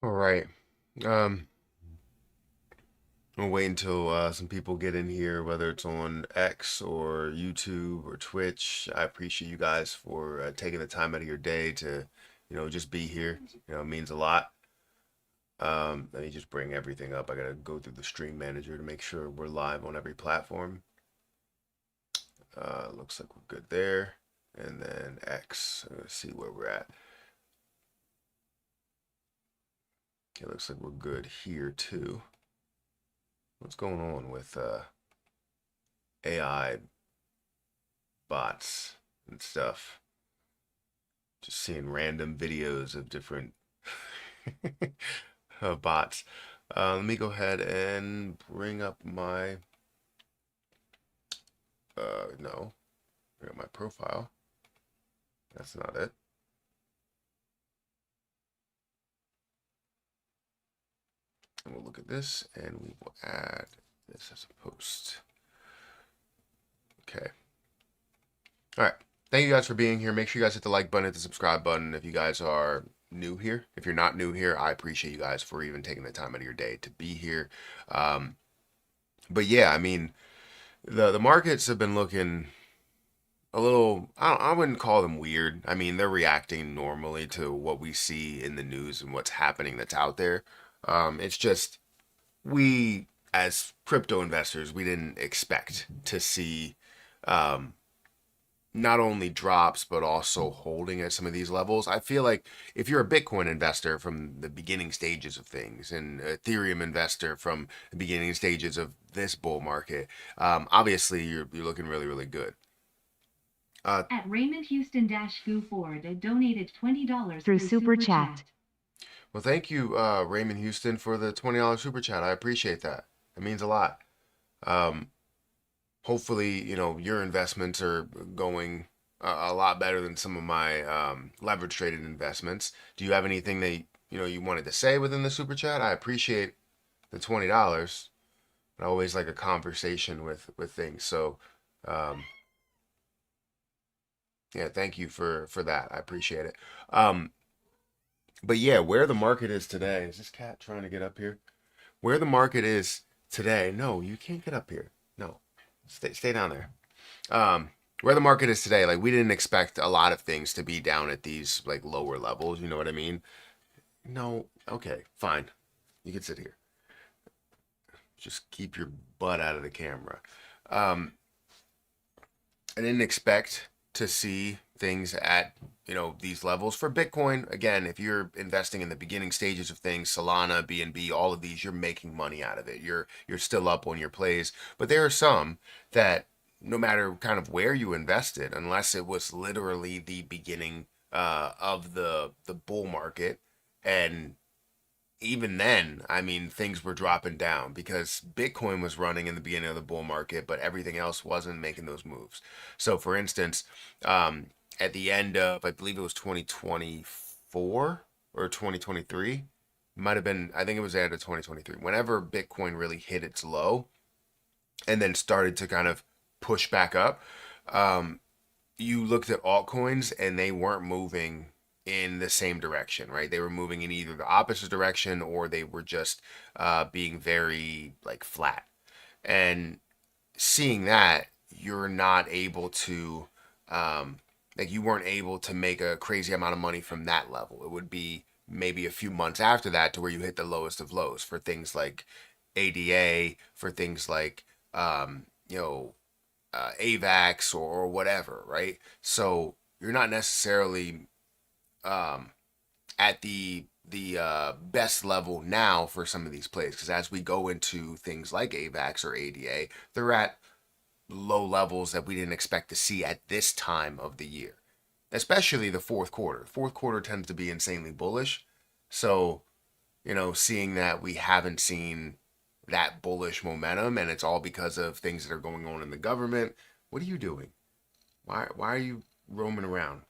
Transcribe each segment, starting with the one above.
All right. Um, we'll wait until some people get in here, whether it's on X or YouTube or Twitch. I appreciate you guys for taking the time out of your day to, just be here. It means a lot. Let me just bring everything up. I gotta go through the stream manager to make sure we're live on every platform. Looks like we're good there. And then X. Let's see where we're at. It looks like we're good here too. What's going on with AI bots and stuff? Just seeing random videos of different bots. Let me go ahead and bring up my no, bring up my profile. That's not it. And we'll look at this and we will add this as a post. Okay. All right. Thank you guys for being here. Make sure you guys hit the like button, hit the subscribe button if you guys are new here. If you're not new here, I appreciate you guys for even taking the time out of your day to be here. Um, but yeah, I mean, the markets have been looking a little, I wouldn't call them weird. I mean, they're reacting normally to what we see in the news and what's happening that's out there. It's just we, as crypto investors, we didn't expect to see um, not only drops but also holding at some of these levels. I feel like if you're a Bitcoin investor from the beginning stages of things and Ethereum investor from the beginning stages of this bull market, obviously you're looking really really good. At Raymond Houston Goo Ford donated $20 through Super Chat. Well, thank you, Raymond Houston, for the $20 super chat. I appreciate that. It means a lot. Um, Hopefully, your investments are going a lot better than some of my leverage traded investments. Do you have anything that you wanted to say within the super chat? I appreciate the $20. I always like a conversation with things. So, um, yeah, thank you for that. I appreciate it. Um, but yeah, where the market is today, is this cat trying to get up here? Where the market is today? No, you can't get up here. No, stay down there. Where the market is today, like we didn't expect a lot of things to be down at these like lower levels. You know what I mean? No, okay, fine. You can sit here. Just keep your butt out of the camera. Um, I didn't expect to see things at these levels for Bitcoin. Again, if you're investing in the beginning stages of things, Solana, BNB, all of these, you're making money out of it. You're still up on your plays, but there are some that no matter kind of where you invested, unless it was literally the beginning of the bull market, and even then, I mean, things were dropping down because Bitcoin was running in the beginning of the bull market, but everything else wasn't making those moves. So, for instance, um, at the end of, I believe it was 2024 or 2023, might have been, I think it was the end of 2023, whenever Bitcoin really hit its low and then started to kind of push back up, um, you looked at altcoins and they weren't moving in the same direction, right? They were moving in either the opposite direction or they were just being very like flat. And seeing that, you're not able to, like, you weren't able to make a crazy amount of money from that level. It would be maybe a few months after that to where you hit the lowest of lows for things like ADA, for things like, um, you know, AVAX or whatever, right? So you're not necessarily um, at the best level now for some of these plays because as we go into things like AVAX or ADA, they're at low levels that we didn't expect to see at this time of the year, especially the fourth quarter. Fourth quarter tends to be insanely bullish, so seeing that we haven't seen that bullish momentum and it's all because of things that are going on in the government. What are you doing? Why are you roaming around?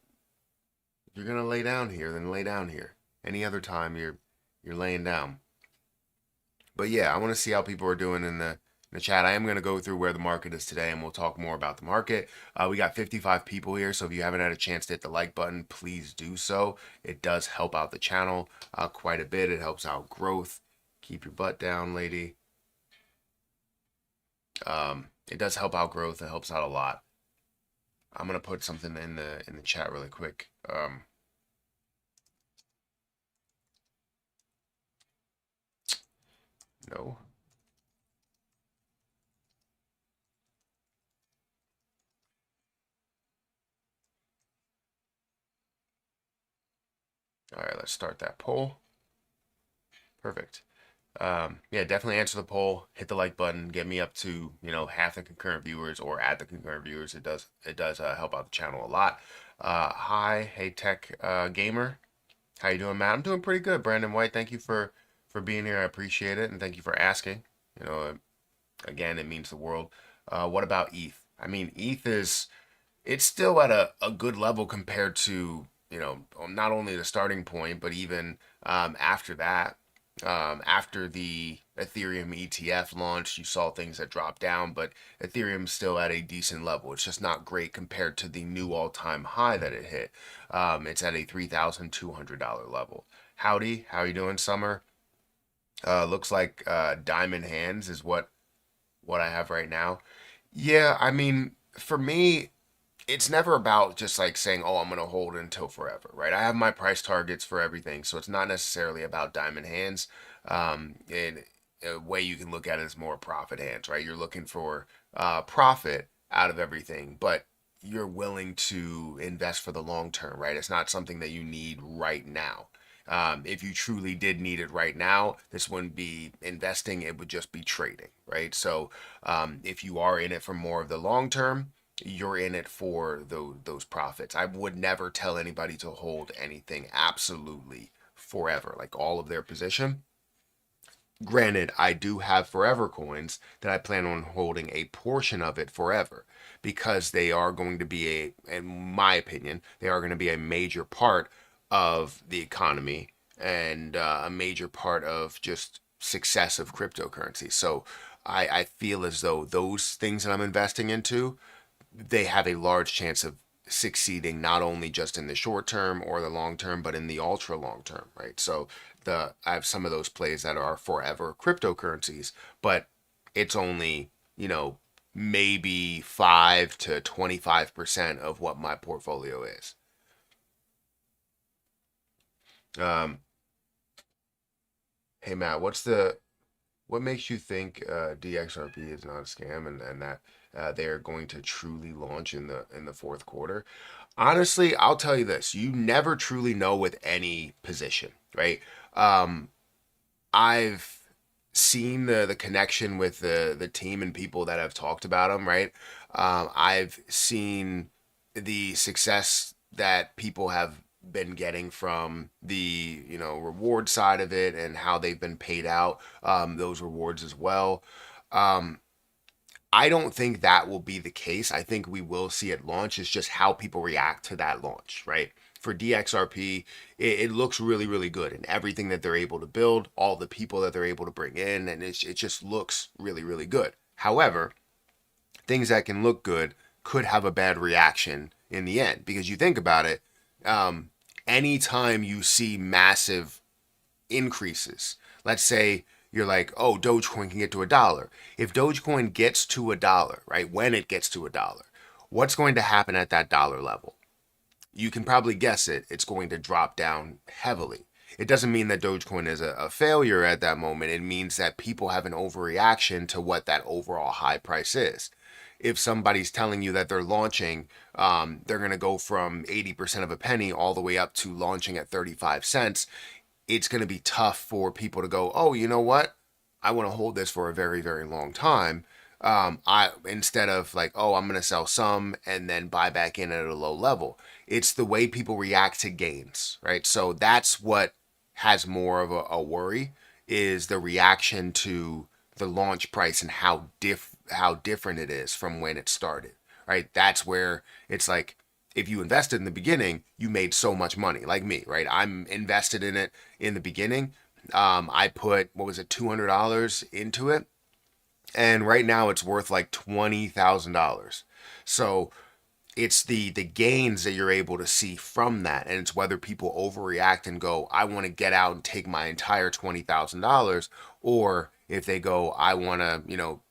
If you're gonna lay down here, then lay down here. Any other time you're laying down. But yeah, I want to see how people are doing in the in the chat. I am going to go through where the market is today, and we'll talk more about the market. We got 55 people here, so if you haven't had a chance to hit the like button, please do so. It does help out the channel quite a bit. It helps out growth. Keep your butt down, lady. It does help out growth. It helps out a lot. I'm gonna put something in the chat really quick. No. All right, let's start that poll. Perfect. Yeah, definitely answer the poll. Hit the like button. Get me up to half the concurrent viewers or add the concurrent viewers. It does help out the channel a lot. Hi, hey tech gamer. How you doing, Matt? I'm doing pretty good. Brandon White, thank you for being here. I appreciate it, and thank you for asking. Again, it means the world. What about ETH? I mean, ETH it's still at a good level compared to not only the starting point, but even after that. After the Ethereum ETF launched, you saw things that dropped down, but Ethereum's still at a decent level. It's just not great compared to the new all-time high that it hit. It's at a $3,200 level. Howdy, how you doing, Summer? Looks like Diamond Hands is what I have right now. Yeah, I mean, for me, it's never about just like saying, oh, I'm going to hold it until forever, right? I have my price targets for everything. So it's not necessarily about diamond hands. And a way you can look at it is more profit hands, right? You're looking for profit out of everything, but you're willing to invest for the long term, right? It's not something that you need right now. If you truly did need it right now, this wouldn't be investing, it would just be trading, right? So if you are in it for more of the long term, you're in it for those profits. I would never tell anybody to hold anything absolutely forever, like all of their position. Granted, I do have forever coins that I plan on holding a portion of it forever because they are going to be in my opinion, they are going to be a major part of the economy and a major part of just success of cryptocurrency. So I feel as though those things that I'm investing into, they have a large chance of succeeding not only just in the short term or the long term, but in the ultra long term, right? So I have some of those plays that are forever cryptocurrencies, but it's only maybe 5 to 25% of what my portfolio is. Hey Matt, what makes you think DXRP is not a scam and that they're going to truly launch in the fourth quarter? Honestly, I'll tell you this: you never truly know with any position, right? I've seen the connection with the team and people that have talked about them, right? I've seen the success that people have been getting from the reward side of it and how they've been paid out those rewards as well. Um, I don't think that will be the case. I think we will see it launch. It's just how people react to that launch, right? For DXRP, it looks really, really good, and everything that they're able to build, all the people that they're able to bring in, and it just looks really, really good. However, things that can look good could have a bad reaction in the end, because you think about it, anytime you see massive increases, let's say you're like, oh, Dogecoin can get to $1. If Dogecoin gets to $1, right, when it gets to $1, what's going to happen at that dollar level? You can probably guess it. It's going to drop down heavily. It doesn't mean that Dogecoin is a failure at that moment. It means that people have an overreaction to what that overall high price is. If somebody's telling you that they're launching, they're going to go from 80% of a penny all the way up to launching at 35 cents, it's going to be tough for people to go, oh, you know what? I want to hold this for a very, very long time. I instead of like, oh, I'm going to sell some and then buy back in at a low level. It's the way people react to gains, right? So that's what has more of a worry is the reaction to the launch price and how different it is from when it started, right? That's where it's like if you invested in the beginning, you made so much money, like me, right? I'm invested in it in the beginning. I put what was it, $200 into it, and right now it's worth like $20,000. So it's the gains that you're able to see from that, and it's whether people overreact and go, I want to get out and take my entire $20,000, or if they go, I want to,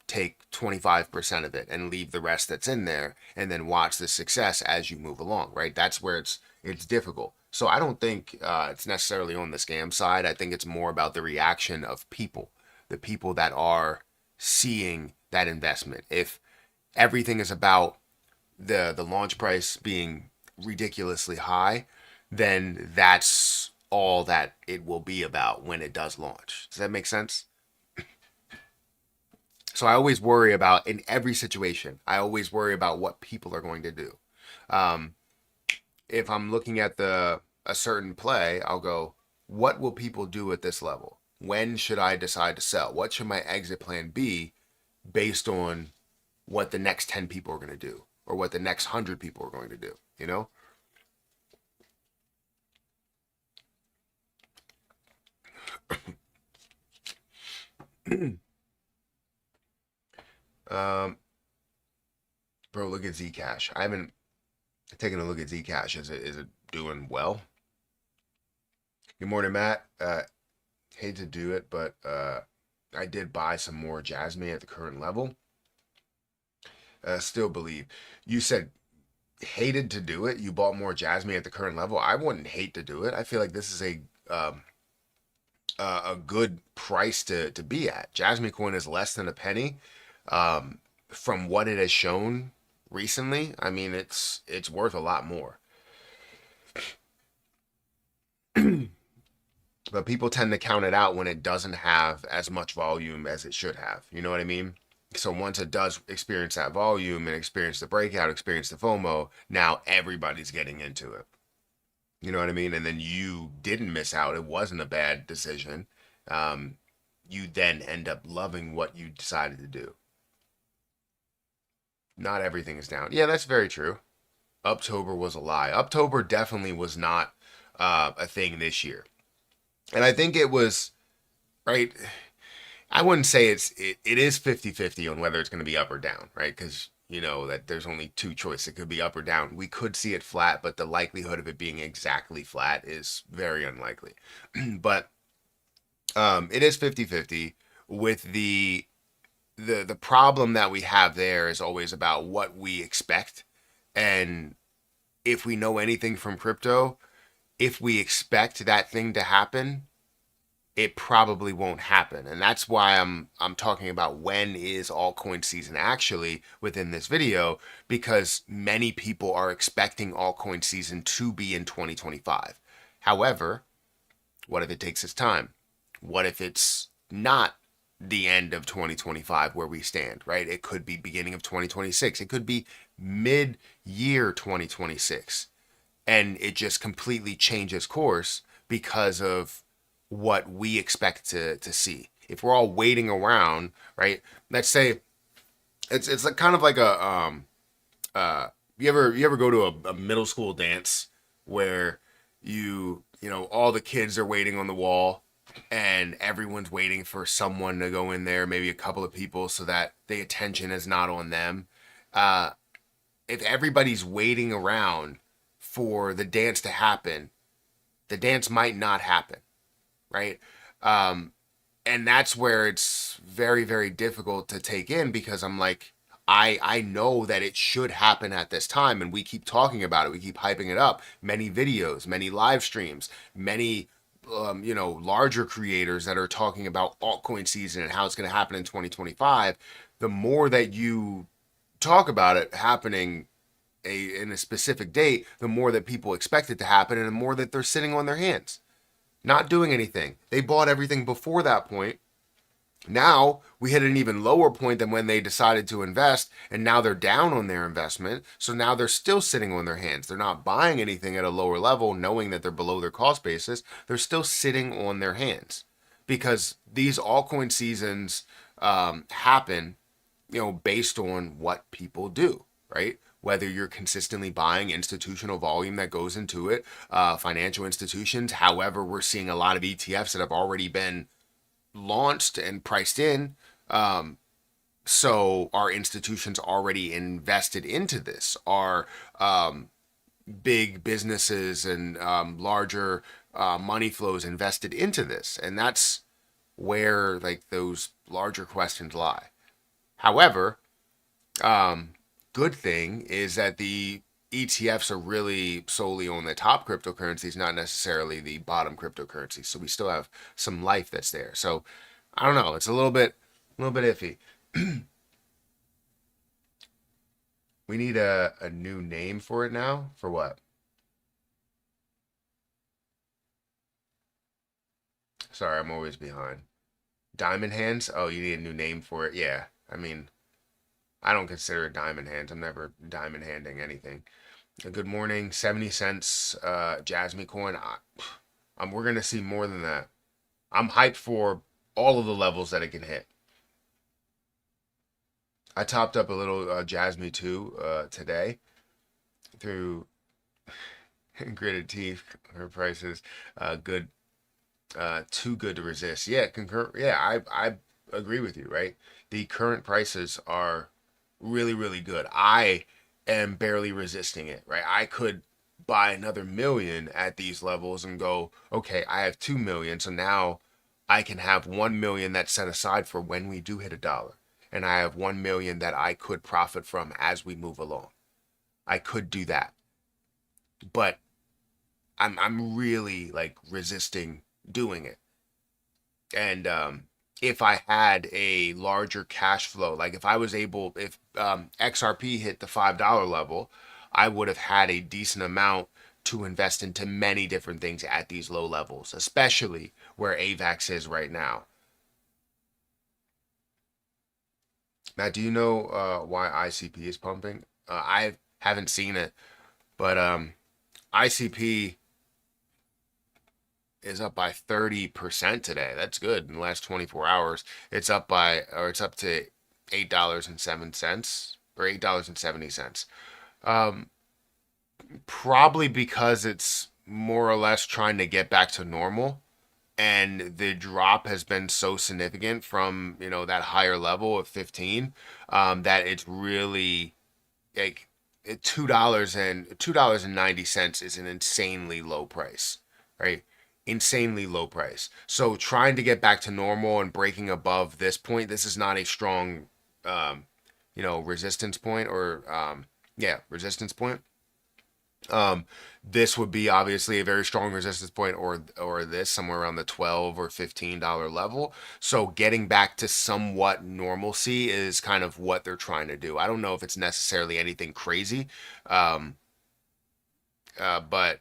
take 25% of it and leave the rest that's in there, and then watch the success as you move along, right? That's where it's difficult. So I don't think it's necessarily on the scam side. I think it's more about the reaction of people, the people that are seeing that investment. If everything is about the launch price being ridiculously high, then that's all that it will be about when it does launch. Does that make sense? So I always worry about, in every situation, I always worry about what people are going to do. Um, if I'm looking at a certain play, I'll go, what will people do at this level? When should I decide to sell? What should my exit plan be based on what the next 10 people are going to do, or what the next 100 people are going to do, you know? um, Bro, look at Zcash. I haven't taken a look at Zcash. Is it doing well? Good morning, Matt. Hate to do it, but I did buy some more Jasmine at the current level. Still believe. You said hated to do it. You bought more Jasmine at the current level. I wouldn't hate to do it. I feel like this is a good price to be at. Jasmine coin is less than a penny. From what it has shown recently, I mean it's worth a lot more. But people tend to count it out when it doesn't have as much volume as it should have. You know what I mean? So once it does experience that volume and experience the breakout, experience the FOMO, now everybody's getting into it. You know what I mean? And then you didn't miss out. It wasn't a bad decision. You then end up loving what you decided to do. Not everything is down. Yeah, that's very true. Uptober was a lie. Uptober definitely was not a thing this year. And I think it was, right? I wouldn't say it is 50-50 on whether it's going to be up or down, right? Because you know that there's only two choices. It could be up or down. We could see it flat, but the likelihood of it being exactly flat is very unlikely. But it is 50-50 with the problem that we have there is always about what we expect. And if we know anything from crypto, if we expect that thing to happen, it probably won't happen. And that's why I'm talking about when is altcoin season actually within this video, because many people are expecting altcoin season to be in 2025. However, what if it takes its time? What if it's not the end of 2025 where we stand, right? It could be beginning of 2026. It could be mid-year 2026. And it just completely changes course because of what we expect to see. If we're all waiting around, right? Let's say it's like kind of like you ever go to a middle school dance where all the kids are waiting on the wall and everyone's waiting for someone to go in there, maybe a couple of people, so that the attention is not on them. If everybody's waiting around for the dance to happen, the dance might not happen, right? And that's where it's very, very difficult to take in, because I'm like, I know that it should happen at this time, and we keep talking about it. We keep hyping it up. Many videos, many live streams, many larger creators that are talking about altcoin season and how it's going to happen in 2025. The more that you talk about it happening in a specific date, the more that people expect it to happen, and the more that they're sitting on their hands, not doing anything. They bought everything before that point. Now we hit an even lower point than when they decided to invest, and now they're down on their investment. So now they're still sitting on their hands. They're not buying anything at a lower level, knowing that they're below their cost basis. They're still sitting on their hands, because these altcoin seasons happen, based on what people do, right? Whether you're consistently buying institutional volume that goes into it, financial institutions. However, we're seeing a lot of ETFs that have already been launched and priced in. So are institutions already invested into this? Are big businesses and larger money flows invested into this? And that's where like those larger questions lie. However, good thing is that the ETFs are really solely on the top cryptocurrencies, not necessarily the bottom cryptocurrencies. So we still have some life that's there. So I don't know. It's a little bit iffy. We need a new name for it now. For what? Sorry, I'm always behind. Diamond hands? Oh, you need a new name for it? Yeah. I mean, I don't consider it diamond hands. I'm never diamond handing anything. Good morning. 70 cents Jasmine coin. We're going to see more than that. I'm hyped for all of the levels that it can hit. I topped up a little Jasmine too today through gritted teeth. Her prices good, too good to resist. Yeah, concur. Yeah, I agree with you. Right, the current prices are really really good. I am barely resisting it. Right, I could buy another million at these levels and go, okay, I have 2 million, so now I can have 1 million that's set aside for when we do hit a dollar, and I have 1 million that I could profit from as we move along. I could do that, but I'm really like resisting doing it. And if I had a larger cash flow, like if I was able, if XRP hit the $5 level, I would have had a decent amount to invest into many different things at these low levels, especially where AVAX is right now. Now, do you know why ICP is pumping? I haven't seen it, but ICP is up by 30% today. That's good. In the last 24 hours, it's up to $8.07 or $8.70. Um, Probably because it's more or less trying to get back to normal. And the drop has been so significant from, that higher level of 15, that it's really like $2.90 is an insanely low price, right? Insanely low price. So trying to get back to normal and breaking above this point, this is not a strong, resistance point or yeah, resistance point. Um, this would be obviously a very strong resistance point, or this somewhere around the $12 or $15 level. So getting back to somewhat normalcy is kind of what they're trying to do. I don't know if it's necessarily anything crazy, um, but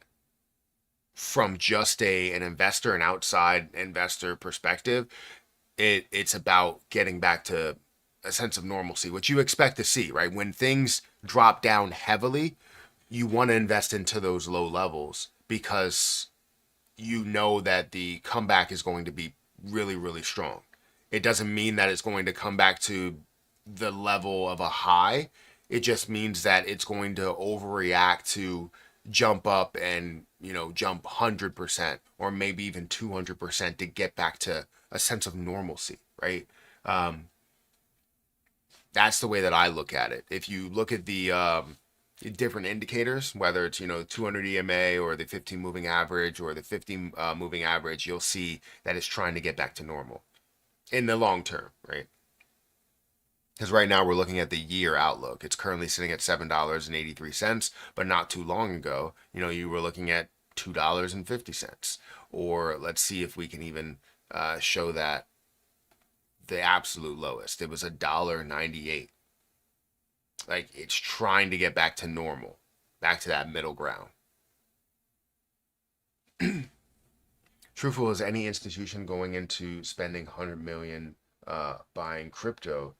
from just an investor, an outside investor perspective, it's about getting back to a sense of normalcy, which you expect to see, right? When things drop down heavily, you want to invest into those low levels because you know that the comeback is going to be really, really strong. It doesn't mean that it's going to come back to the level of a high. It just means that it's going to overreact to jump up and, jump 100% or maybe even 200% to get back to a sense of normalcy, right? Um, that's the way that I look at it. If you look at the different indicators, whether it's 200 EMA or the 15 moving average or the 50 moving average, you'll see that it's trying to get back to normal in the long term, right? Because right now we're looking at the year outlook. It's currently sitting at $7.83, but not too long ago, you were looking at $2.50. Or let's see if we can even show that the absolute lowest. It was $1.98. Like it's trying to get back to normal, back to that middle ground. Truthful, is any institution going into spending 100 million buying crypto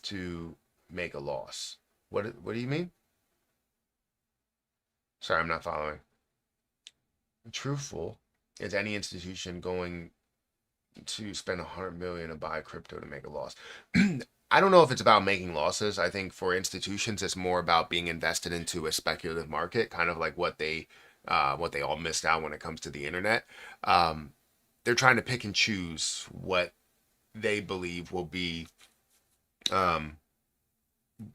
to make a loss? What do you mean? Sorry, I'm not following. Truthful, is any institution going to spend 100 million to buy crypto to make a loss? I don't know if it's about making losses. I think for institutions, it's more about being invested into a speculative market, kind of like what they all missed out when it comes to the internet. Um, they're trying to pick and choose what they believe will be um,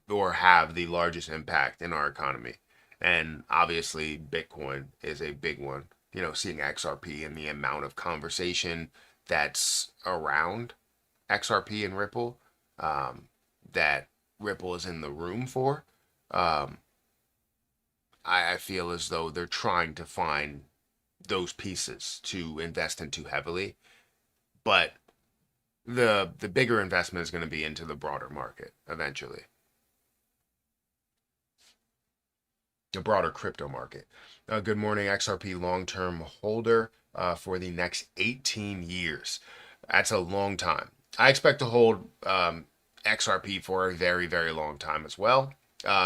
or have the largest impact in our economy. And obviously, Bitcoin is a big one. You know, seeing XRP and the amount of conversation that's around XRP and Ripple, um, that Ripple is in the room for. Um, I feel as though they're trying to find those pieces to invest into heavily, but the bigger investment is going to be into the broader market eventually, the broader crypto market. Good morning, XRP long-term holder for the next 18 years. That's a long time. I expect to hold XRP for a very, very long time as well.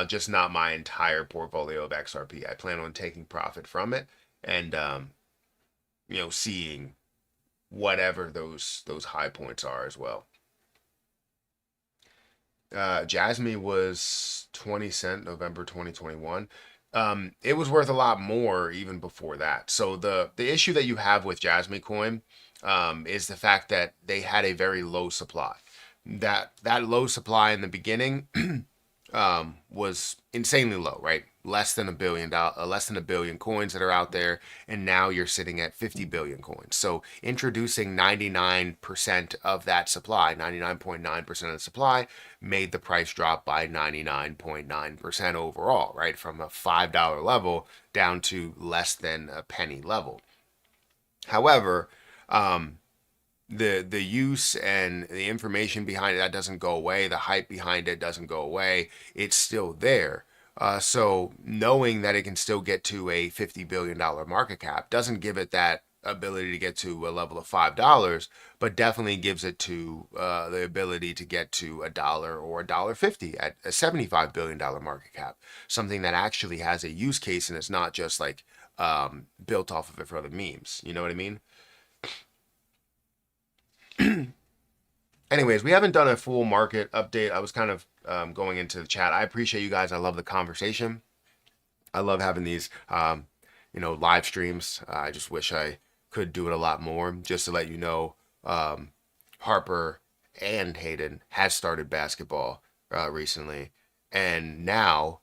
Just not my entire portfolio of XRP. I plan on taking profit from it and seeing whatever those high points are as well. Jasmine was 20 cent November 2021. It was worth a lot more even before that. So the issue that you have with Jasmine coin is the fact that they had a very low supply. That low supply in the beginning was insanely low, right? Less than a billion coins that are out there, and now you're sitting at 50 billion coins. So introducing 99% of that supply, 99.9% of the supply, made the price drop by 99.9% overall, right? From a $5 level down to less than a penny level. However, the use and the information behind it, that doesn't go away. The hype behind it doesn't go away. It's still there. So knowing that it can still get to a $50 billion market cap doesn't give it that ability to get to a level of $5, but definitely gives it to the ability to get to $1 or $1.50 at a $75 billion market cap. Something that actually has a use case and it's not just like built off of it for the memes. You know what I mean? Anyways, we haven't done a full market update. I was kind of going into the chat. I appreciate you guys. I love the conversation. I love having these, live streams. I just wish I could do it a lot more. Just to let you know, Harper and Hayden has started basketball recently, and now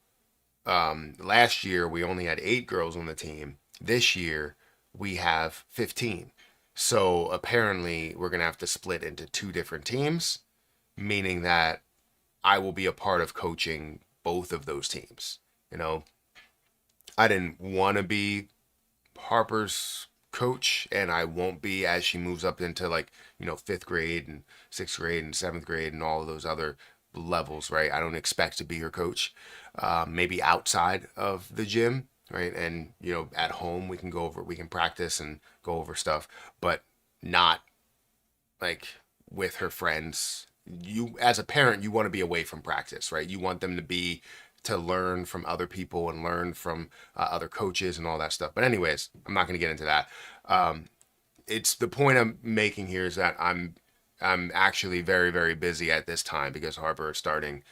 last year we only had 8 girls on the team. This year we have 15. So apparently we're gonna have to split into 2 different teams, meaning that I will be a part of coaching both of those teams. You know, I didn't want to be Harper's coach, and I won't be as she moves up into like, 5th grade and 6th grade and 7th grade and all of those other levels, right? I don't expect to be her coach. Maybe outside of the gym, right? And, at home we can practice and go over stuff, but not like with her friends. You, as a parent, you want to be away from practice, right? You want them to learn from other people and learn from other coaches and all that stuff. But anyways, I'm not going to get into that. It's the point I'm making here is that I'm actually very, very busy at this time because Harper is starting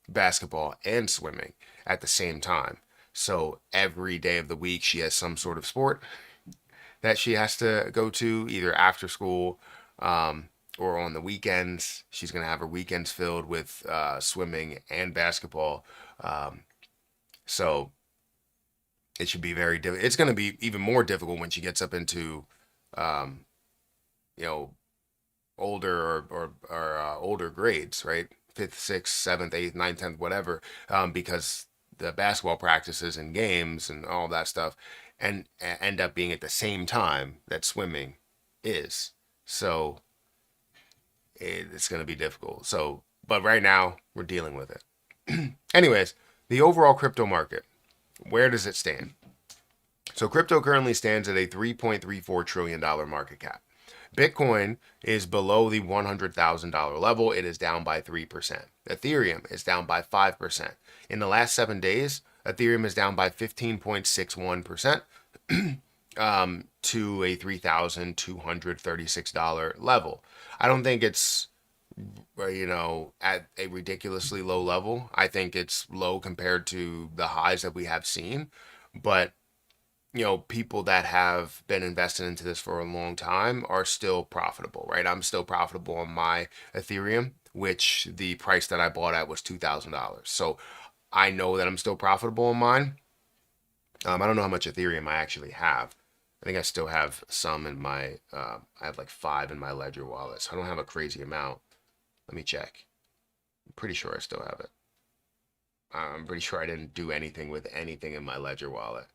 basketball and swimming at the same time. So every day of the week she has some sort of sport that she has to go to either after school or on the weekends. She's going to have her weekends filled with swimming and basketball. So it should be very difficult. It's going to be even more difficult when she gets up into, um, you know, older or older grades, right? 5th, 6th, 7th, 8th, 9th, 10th, whatever, because the basketball practices and games and all that stuff and end up being at the same time that swimming is. So it's going to be difficult. So, but right now we're dealing with it. Anyways, the overall crypto market, where does it stand? So crypto currently stands at a $3.34 trillion market cap. Bitcoin is below the $100,000 level. It is down by 3%. Ethereum is down by 5%. In the last 7 days, Ethereum is down by 15.61% to a $3,236 level. I don't think it's, at a ridiculously low level. I think it's low compared to the highs that we have seen. But people that have been invested into this for a long time are still profitable, right? I'm still profitable on my Ethereum. which the price that I bought at was $2,000. So I know that I'm still profitable in mine. I don't know how much Ethereum I actually have. I think I still have some in my, I have like 5 in my Ledger wallet. So I don't have a crazy amount. Let me check. I'm pretty sure I still have it. I'm pretty sure I didn't do anything with anything in my Ledger wallet.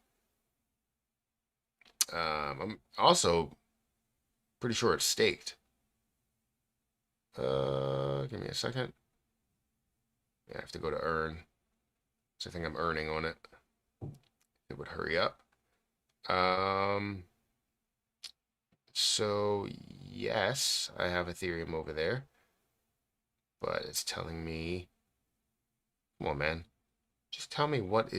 I'm also pretty sure it's staked. Give me a second. Yeah, I have to go to earn. So I think I'm earning on it. It would hurry up. So yes, I have Ethereum over there, but it's telling me, come on, man, just tell me what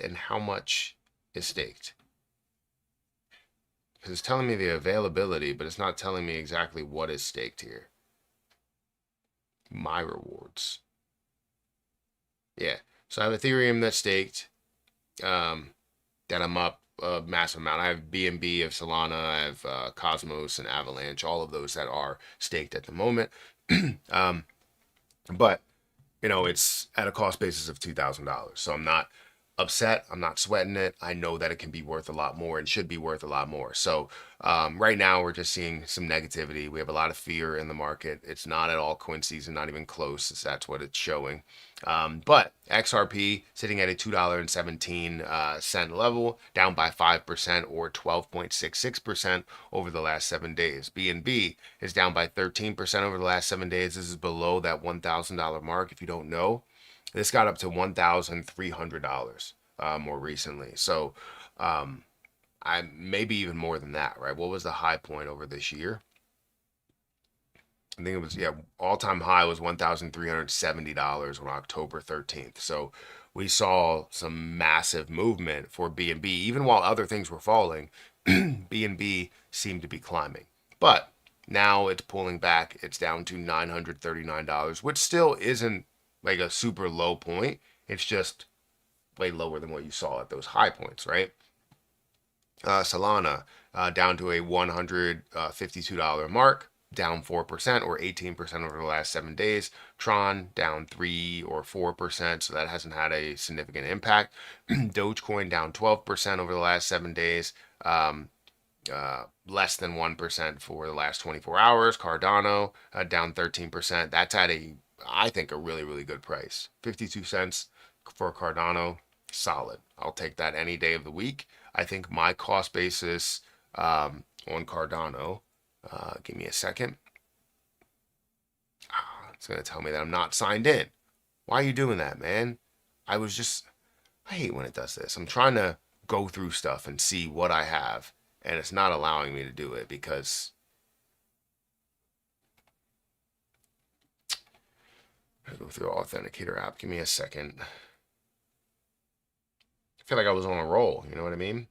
and how much is staked. Because it's telling me the availability, but it's not telling me exactly what is staked here. My rewards. Yeah, so I have Ethereum that's staked. That I'm up a massive amount. I have BNB of Solana, I have Cosmos and Avalanche, all of those that are staked at the moment. But it's at a cost basis of $2,000. So I'm not upset. I'm not sweating it. I know that it can be worth a lot more and should be worth a lot more. So right now we're just seeing some negativity. We have a lot of fear in the market. It's not at all altcoin season, not even close. That's what it's showing. But XRP sitting at a $2.17 level, down by 5% or 12.66% over the last 7 days. BNB is down by 13% over the last 7 days. This is below that $1,000 mark. If you don't know, this got up to $1,300 more recently. So I maybe even more than that, right? What was the high point over this year? I think it was, all-time high was $1,370 on October 13th. So we saw some massive movement for BNB. Even while other things were falling, BNB seemed to be climbing. But now it's pulling back. It's down to $939, which still isn't like a super low point. It's just way lower than what you saw at those high points, right? Solana down to a $152 mark, down 4% or 18% over the last 7 days. Tron down 3 or 4%, so that hasn't had a significant impact. Dogecoin down 12% over the last 7 days. Less than 1% for the last 24 hours. Cardano down 13%. That's at I think, a really, really good price. 52 cents for Cardano, solid. I'll take that any day of the week. I think my cost basis on Cardano, give me a second. It's going to tell me that I'm not signed in. Why are you doing that, man? I hate when it does this. I'm trying to go through stuff and see what I have, and it's not allowing me to do it because I go through the authenticator app. Give me a second. I feel like I was on a roll. You know what I mean?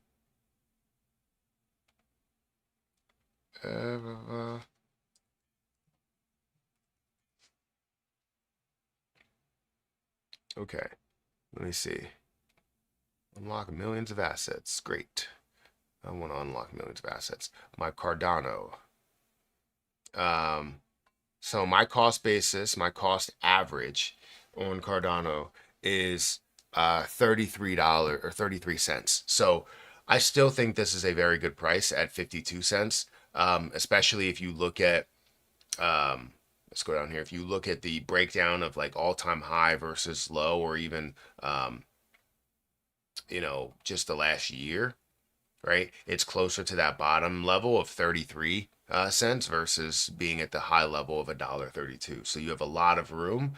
Okay. Let me see. Unlock millions of assets. Great. I want to unlock millions of assets. My Cardano. So my cost basis, my cost average on Cardano is $33 or 33 cents. So I still think this is a very good price at 52 cents, especially if you look at, let's go down here. If you look at the breakdown of like all-time high versus low, or even, just the last year, right? It's closer to that bottom level of 33 cents versus being at the high level of $1.32. So you have a lot of room,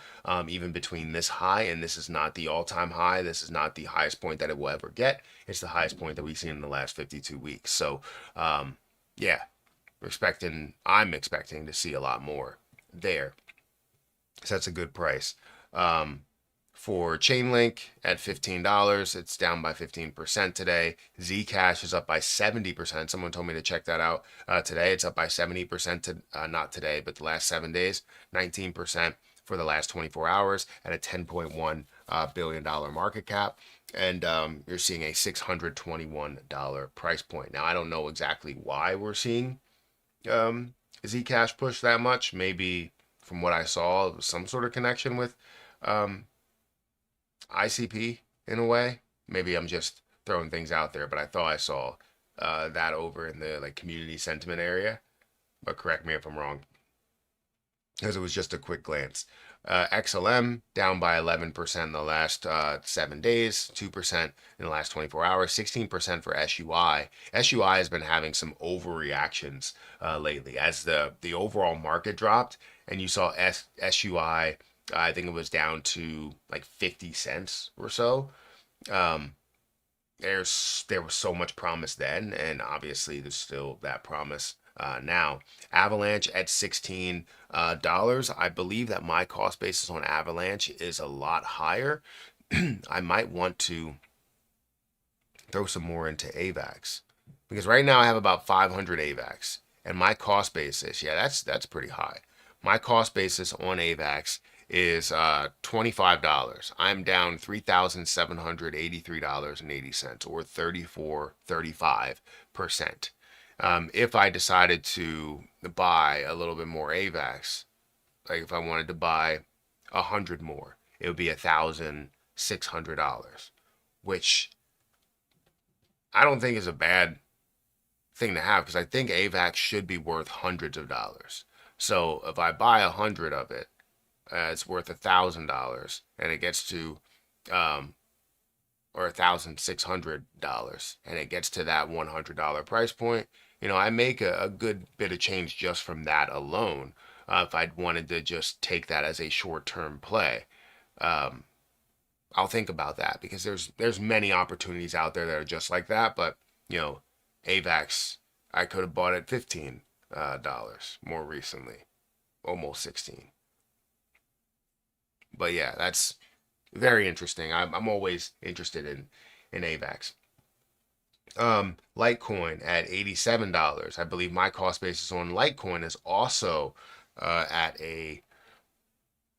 even between this high, and this is not the all-time high. This is not the highest point that it will ever get. It's the highest point that we've seen in the last 52 weeks. So, yeah, I'm expecting to see a lot more there. So that's a good price. For Chainlink at $15, it's down by 15% today. Zcash is up by 70%. Someone told me to check that out today. It's up by 70% not today, but the last 7 days. 19% for the last 24 hours at a $10.1 billion market cap. And you're seeing a $621 price point. Now, I don't know exactly why we're seeing Zcash push that much. Maybe from what I saw, it was some sort of connection with um, ICP in a way. Maybe I'm just throwing things out there, but I thought I saw that over in the like community sentiment area. But correct me if I'm wrong, because it was just a quick glance. XLM down by 11% in the last 7 days, 2% in the last 24 hours, 16% for SUI. SUI has been having some overreactions lately as the overall market dropped, and you saw SUI. I think it was down to like 50 cents or so. Um, there was so much promise then, and obviously there's still that promise now. Avalanche at $16. I believe that my cost basis on Avalanche is a lot higher. I might want to throw some more into AVAX because right now I have about 500 AVAX, and my cost basis, yeah, that's pretty high. My cost basis on AVAX is $25. I'm down $3,783.80 or 35%. If I decided to buy a little bit more AVAX, like if I wanted to buy 100 more, it would be $1,600, which I don't think is a bad thing to have because I think AVAX should be worth hundreds of dollars. So if I buy 100 of it, it's worth $1,000, and it gets to, um, or $1,600, and it gets to that $100 price point. I make a good bit of change just from that alone. If I'd wanted to just take that as a short-term play, um, I'll think about that because there's many opportunities out there that are just like that. But AVAX, I could have bought at $15 more recently, almost 16. But yeah, that's very interesting. I'm always interested in AVAX. Litecoin at $87. I believe my cost basis on Litecoin is also at a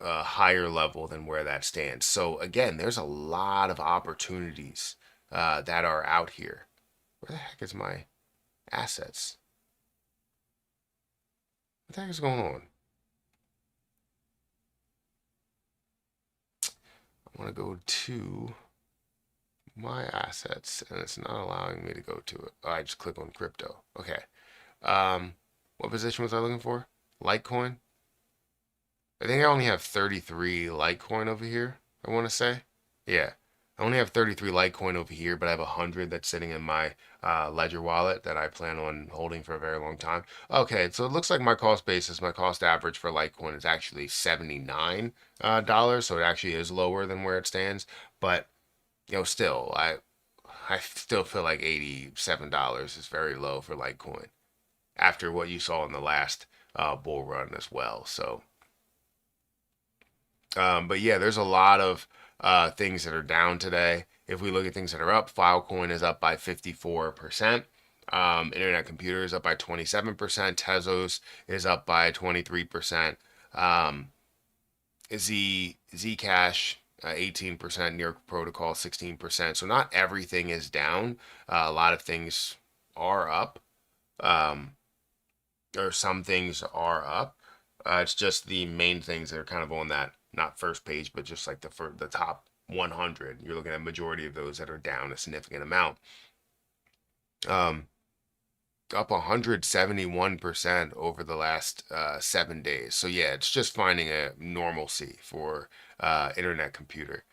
higher level than where that stands. So again, there's a lot of opportunities that are out here. Where the heck is my assets? What the heck is going on? I want to go to my assets and it's not allowing me to go to it. Oh, I just click on crypto. Okay. Um, what position was I looking for? Litecoin. I think I only have 33 Litecoin over here, I want to say. Yeah. I only have 33 Litecoin over here, but I have 100 that's sitting in my Ledger wallet that I plan on holding for a very long time. Okay, so it looks like my cost basis, my cost average for Litecoin is actually $79, so it actually is lower than where it stands. But still, I still feel like $87 is very low for Litecoin after what you saw in the last bull run as well. So but yeah, there's a lot of things that are down today. If we look at things that are up, Filecoin is up by 54%. Internet Computer is up by 27%. Tezos is up by 23%. Zcash 18%. Near Protocol 16%. So not everything is down. A lot of things are up. Um, or some things are up. It's just the main things that are kind of on that not first page, but just like the top 100. You're looking at a majority of those that are down a significant amount. Um, Up 171% over the last 7 days. So yeah, it's just finding a normalcy for Internet Computer.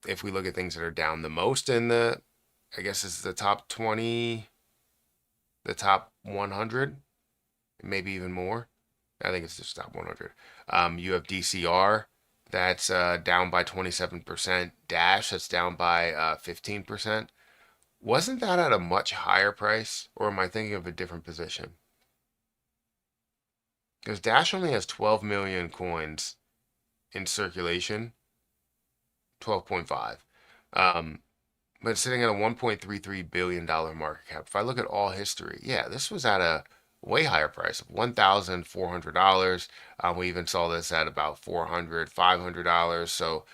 If we look at things that are down the most in I guess it's the top 20, the top 100, maybe even more. I think it's just top 100. You have DCR that's down by 27%. Dash that's down by 15%. Wasn't that at a much higher price, or am I thinking of a different position? Because Dash only has 12 million coins in circulation, 12.5. Um, but it's sitting at a $1.33 billion market cap. If I look at all history, yeah, this was at a way higher price of $1,400. We even saw this at about $400, $500. So,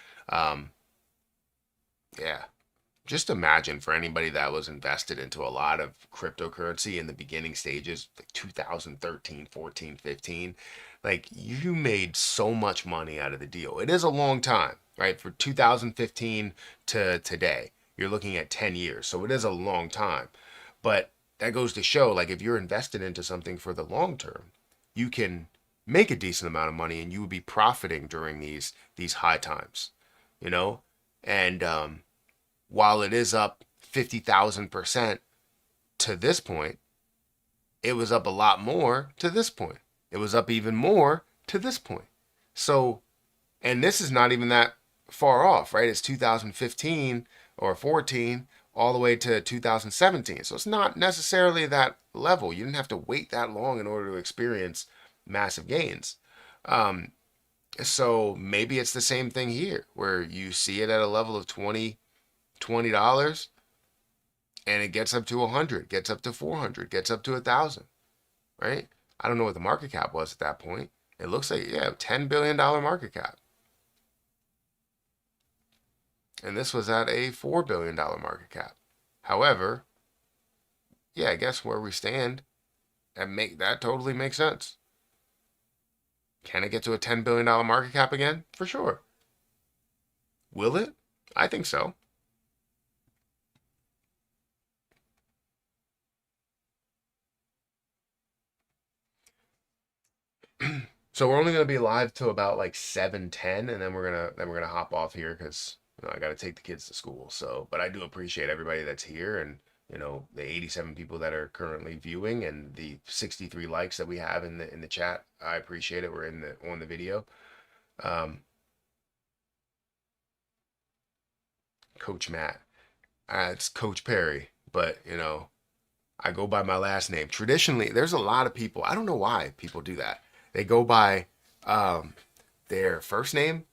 yeah, just imagine for anybody that was invested into a lot of cryptocurrency in the beginning stages, like 2013, 14, 15, like you made so much money out of the deal. It is a long time, right? For 2015 to today, you're looking at 10 years. So it is a long time. But that goes to show, like, if you're invested into something for the long term, you can make a decent amount of money and you would be profiting during these high times, you know? And while it is up 50,000% to this point, it was up a lot more to this point. It was up even more to this point. So, and this is not even that far off, right? It's 2015 or 14 all the way to 2017. So it's not necessarily that level. You didn't have to wait that long in order to experience massive gains. Um, so maybe it's the same thing here where you see it at a level of $20 and it gets up to 100, gets up to 400, gets up to 1,000, right? I don't know what the market cap was at that point. It looks like, yeah, $10 billion market cap. And this was at a $4 billion market cap. However, yeah, I guess where we stand, that totally makes sense. Can it get to a $10 billion market cap again? For sure. Will it? I think so. So we're only gonna be live till about like 7:10, and then we're gonna hop off here because I got to take the kids to school. So, but I do appreciate everybody that's here, and the 87 people that are currently viewing, and the 63 likes that we have in the chat. I appreciate it. We're in the on the video. Um, Coach Matt, it's Coach Perry, but I go by my last name. Traditionally, there's a lot of people. I don't know why people do that. They go by um, their first name.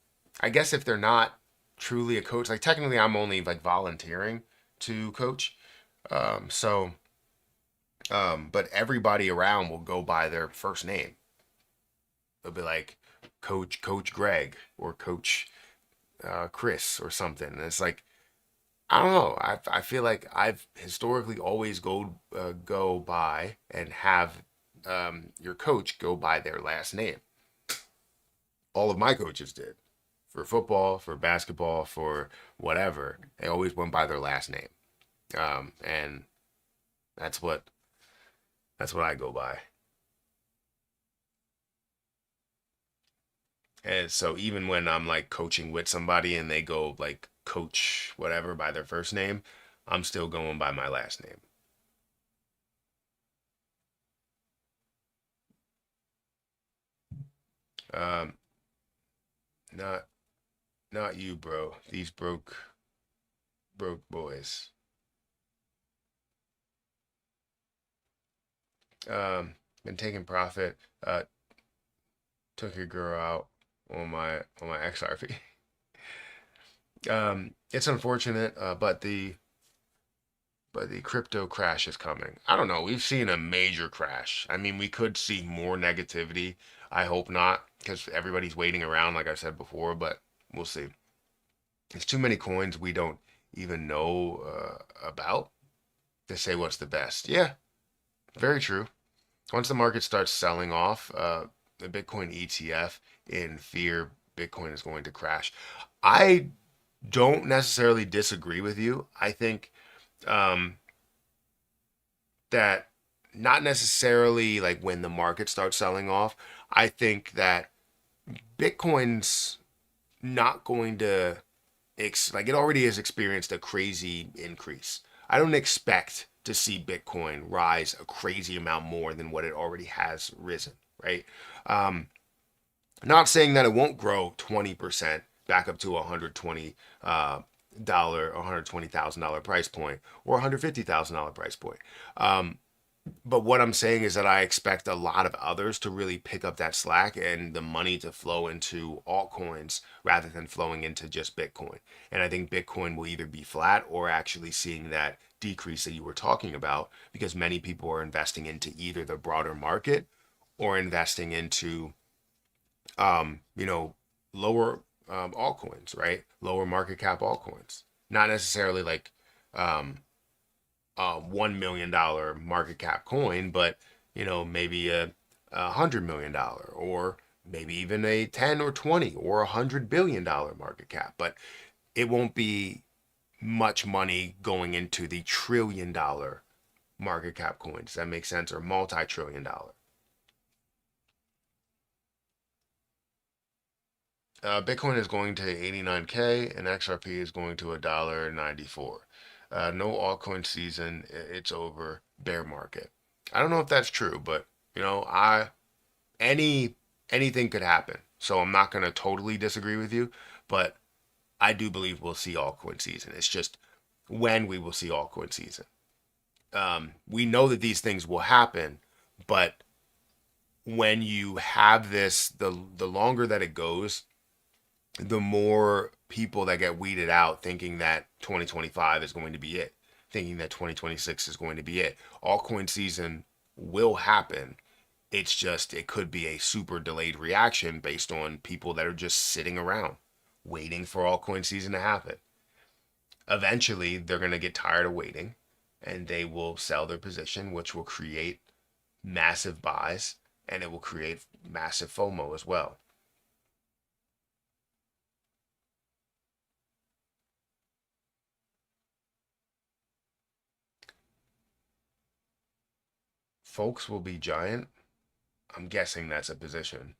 I guess if they're not truly a coach, like technically, I'm only like volunteering to coach. So, but everybody around will go by their first name. They'll be like Coach Greg or Coach Chris or something. And it's like I don't know. I feel like I've historically always go by and have your coach go by their last name. All of my coaches did for football, for basketball, for whatever. They always went by their last name, and that's what I go by. And so even when I'm like coaching with somebody and they go like coach whatever by their first name, I'm still going by my last name. Um, not not you, bro. These broke boys. Been taking profit. Took your girl out on my XRP. It's unfortunate, but the crypto crash is coming. I don't know. We've seen a major crash. I mean, we could see more negativity. I hope not, because everybody's waiting around, like I said before. But we'll see. There's too many coins we don't even know about to say what's the best. Yeah, very true. Once the market starts selling off, the Bitcoin ETF in fear Bitcoin is going to crash. I don't necessarily disagree with you. I think um, that not necessarily like when the market starts selling off. I think that Bitcoin's not going to like it already has experienced a crazy increase. I don't expect to see Bitcoin rise a crazy amount more than what it already has risen, right? Um, Not saying that it won't grow 20% back up to $120 $120,000 price point or $150,000 price point. Um, but what I'm saying is that I expect a lot of others to really pick up that slack and the money to flow into altcoins rather than flowing into just Bitcoin. And I think Bitcoin will either be flat or actually seeing that decrease that you were talking about because many people are investing into either the broader market or investing into you know, lower altcoins, right? Lower market cap altcoins. Not necessarily like $1 million market cap coin, but maybe $100 million, or maybe even a 10 or 20 or $100 billion market cap. But it won't be much money going into the $1 trillion market cap coins. Does that make sense? Or multi-trillion dollar. Bitcoin is going to 89K and XRP is going to $1.94. No altcoin season. It's over. Bear market. I don't know if that's true, but I any anything could happen. So I'm not going to totally disagree with you, but I do believe we'll see altcoin season. It's just when we will see altcoin season. We know that these things will happen, but when you have this, the longer that it goes, the more people that get weeded out thinking that 2025 is going to be it, thinking that 2026 is going to be it. Altcoin season will happen. It's just, it could be a super delayed reaction based on people that are just sitting around waiting for altcoin season to happen. Eventually, they're going to get tired of waiting and they will sell their position, which will create massive buys and it will create massive FOMO as well. Folks will be giant. I'm guessing that's a position.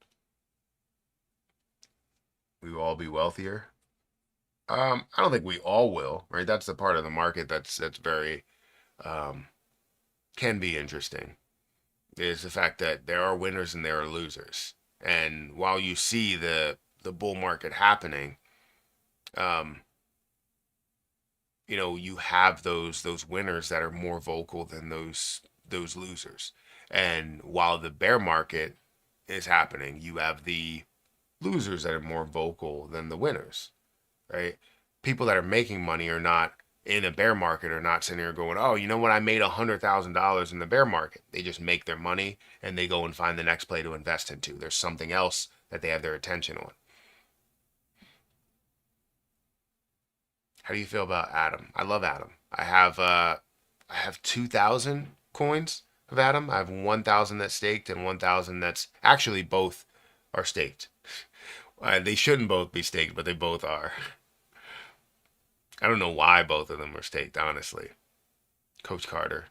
We will all be wealthier. I don't think we all will, right? That's the part of the market that's very um, can be interesting. Is the fact that there are winners and there are losers. And while you see the bull market happening, um, you have those winners that are more vocal than those losers. And while the bear market is happening, you have the losers that are more vocal than the winners, right? People that are making money are not in a bear market are not sitting here going, oh, you know what? I made $100,000 in the bear market. They just make their money and they go and find the next play to invest into. There's something else that they have their attention on. How do you feel about Atom? I love Atom. I have 2,000 coins of Atom. I have 1,000 that's staked and 1,000 that's actually both are staked. They shouldn't both be staked, but they both are. I don't know why both of them are staked, honestly. Coach Carter.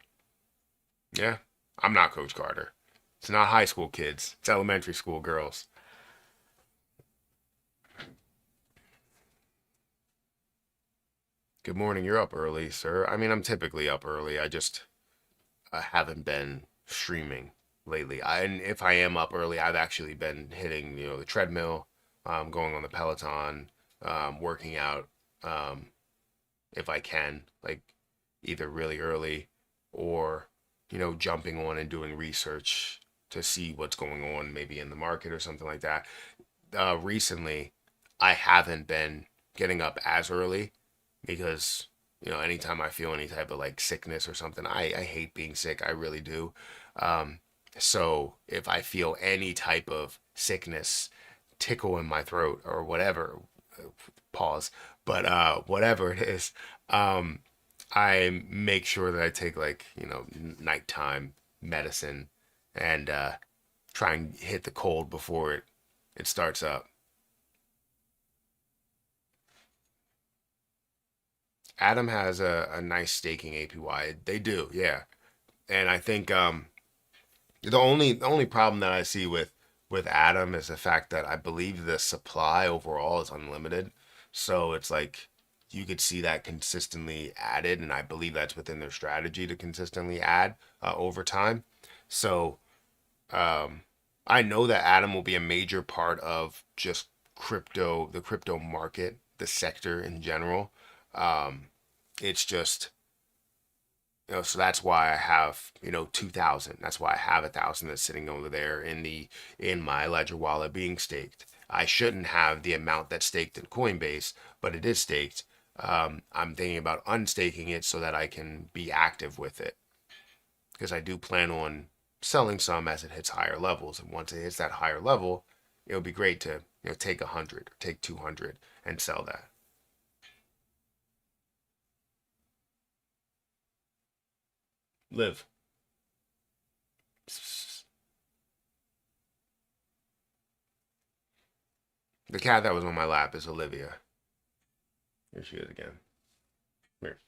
Yeah, I'm not Coach Carter. It's not high school kids. It's elementary school girls. Good morning. You're up early, sir. I mean, I'm typically up early. I haven't been streaming lately. And if I am up early, I've actually been hitting, the treadmill, going on the Peloton, working out, um, if I can, like either really early or, jumping on and doing research to see what's going on maybe in the market or something like that. Recently, I haven't been getting up as early because anytime I feel any type of like sickness or something, I hate being sick. I really do. Um, so if I feel any type of sickness, tickle in my throat or whatever, pause, but whatever it is, um, I make sure that I take like nighttime medicine and try and hit the cold before it starts up. Adam has a nice staking APY. They do, yeah. And I think the only problem that I see with Adam is the fact that I believe the supply overall is unlimited. So it's like you could see that consistently added, and I believe that's within their strategy to consistently add over time. So um, I know that Adam will be a major part of just the crypto market, the sector in general. Um, it's just so that's why I have 2,000. That's why I have 1,000 that's sitting over there in my ledger wallet being staked. I shouldn't have the amount that's staked in Coinbase, but it is staked. I'm thinking about unstaking it so that I can be active with it because I do plan on selling some as it hits higher levels. And once it hits that higher level, it would be great to take 100 or take 200 and sell that. Live. The cat that was on my lap is Olivia. Here she is again. Here.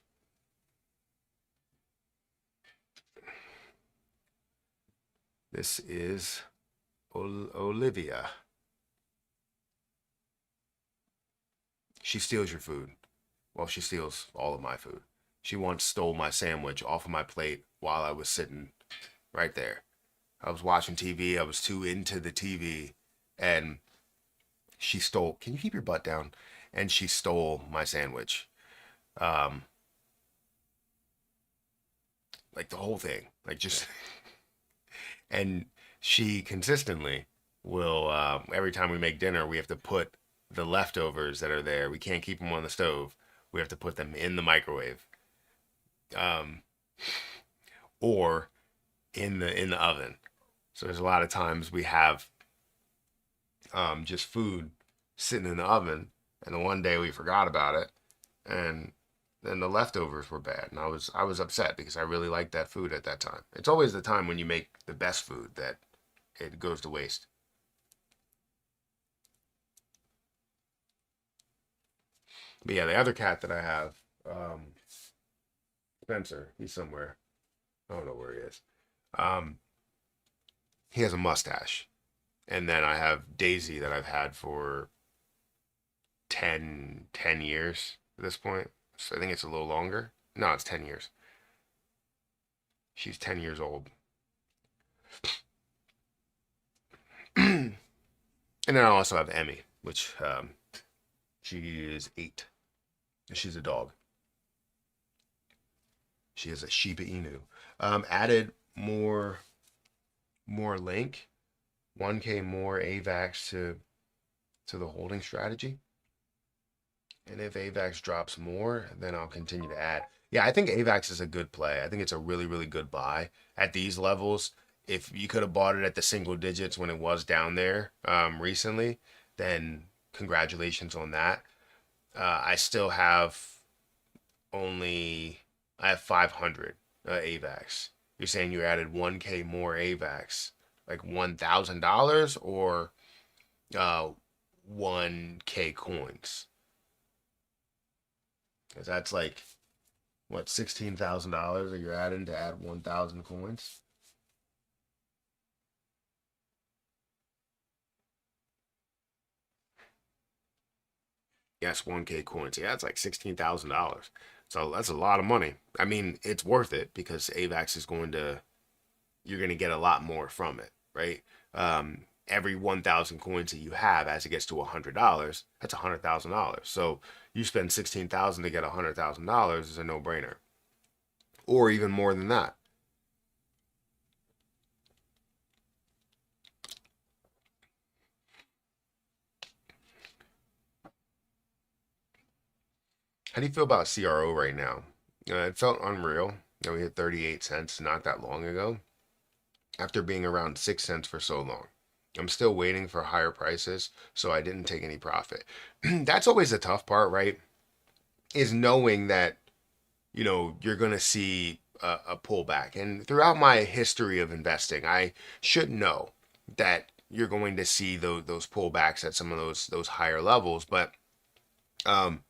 This is Olivia. She steals your food. Well, she steals all of my food. She once stole my sandwich off of my plate while I was sitting right there. I was watching TV. I was too into the TV, and she stole. Can you keep your butt down? And she stole my sandwich. Um, like the whole thing. Like just and she consistently will every time we make dinner we have to put the leftovers that are there, we can't keep them on the stove, we have to put them in the microwave, um, or in the oven. So there's a lot of times we have just food sitting in the oven, and the one day we forgot about it, and then the leftovers were bad, and I was upset because I really liked that food at that time. It's always the time when you make the best food that it goes to waste. But yeah, the other cat that I have, Spencer, he's somewhere. I don't know where he is. Um, he has a mustache. And then I have Daisy that I've had for 10 years at this point. So I think it's a little longer. No, it's 10 years. She's 10 years old. And then I also have Emmy, which she is 8. She's a dog. She is a Shiba Inu. Added more link, 1K more AVAX to the holding strategy. And if AVAX drops more, then I'll continue to add. Yeah, I think AVAX is a good play. I think it's a really, really good buy at these levels. If you could have bought it at the single digits when it was down there recently, then congratulations on that. I still have only I have 500 AVAX. You're saying you added 1K more AVAX, like $1,000 or 1K coins? Because that's like what, $16,000 that you're adding to add 1,000 coins. Yes, 1K coins. Yeah, it's like $16,000. So that's a lot of money. I mean, it's worth it because AVAX is going to, you're going to get a lot more from it, right? Every 1,000 coins that you have, as it gets to $100, that's $100,000. So you spend 16,000 to get $100,000 is a no-brainer, or even more than that. How do you feel about CRO right now? It felt unreal. We hit 38 cents not that long ago after being around 6 cents for so long. I'm still waiting for higher prices, so I didn't take any profit. That's always the tough part, right? Is knowing that, you're going to see a pullback. And throughout my history of investing, I should know that you're going to see those pullbacks at some of those higher levels. But um,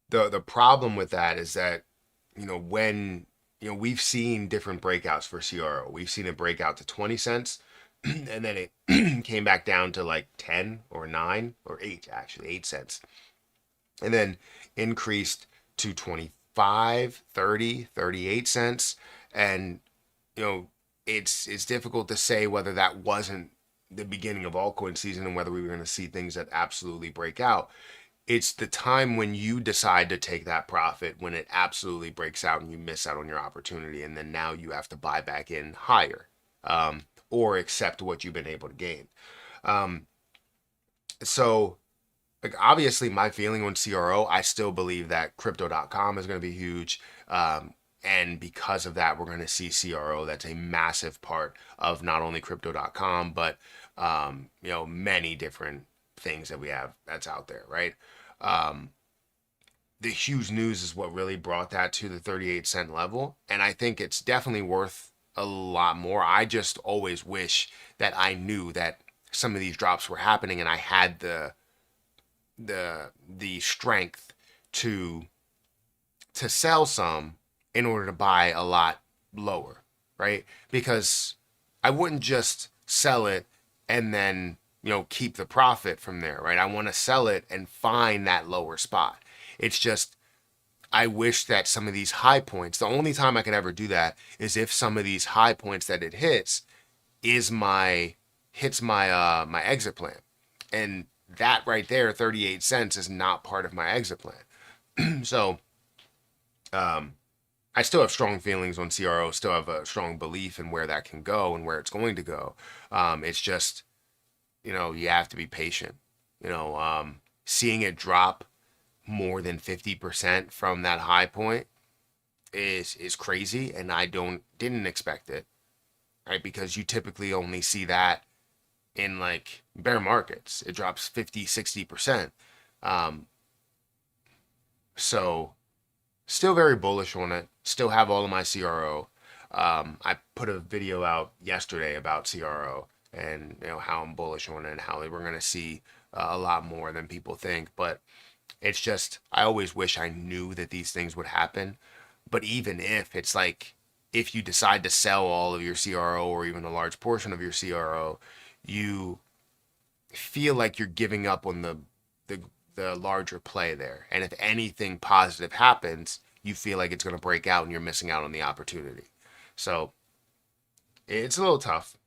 the problem with that is that, when we've seen different breakouts for CRO. We've seen it break out to 20 cents and then it came back down to like 10 or 9 or 8, actually 8 cents, and then increased to 25, 30, 38 cents. And you know it's difficult to say whether that wasn't the beginning of altcoin season and whether we were going to see things that absolutely break out. It's the time when you decide to take that profit when it absolutely breaks out and you miss out on your opportunity, and then now you have to buy back in higher, or accept what you've been able to gain. Um, so like obviously my feeling on CRO, I still believe that crypto.com is going to be huge. And because of that, we're going to see CRO. That's a massive part of not only crypto.com, but many different things that we have that's out there, right? Um, the huge news is what really brought that to the 38 cent level. And I think it's definitely worth a lot more. I just always wish that I knew that some of these drops were happening and I had the strength to sell some in order to buy a lot lower, right? Because I wouldn't just sell it and then, keep the profit from there, right? I want to sell it and find that lower spot. It's just I wish that some of these high points, the only time I could ever do that is if some of these high points that it hits my exit plan. And that right there, 38 cents is not part of my exit plan. So I still have strong feelings on CRO, still have a strong belief in where that can go and where it's going to go. It's just, you have to be patient. Seeing it drop more than 50% from that high point is crazy, and I didn't expect it, right? Because you typically only see that in like bear markets. It drops 50-60%. So still very bullish on it. Still have all of my CRO. I put a video out yesterday about CRO and how I'm bullish on it and how we're going to see a lot more than people think. But it's just I always wish I knew that these things would happen. But even if it's like if you decide to sell all of your CRO or even a large portion of your CRO, you feel like you're giving up on the the larger play there. And if anything positive happens, you feel like it's going to break out and you're missing out on the opportunity. So it's a little tough.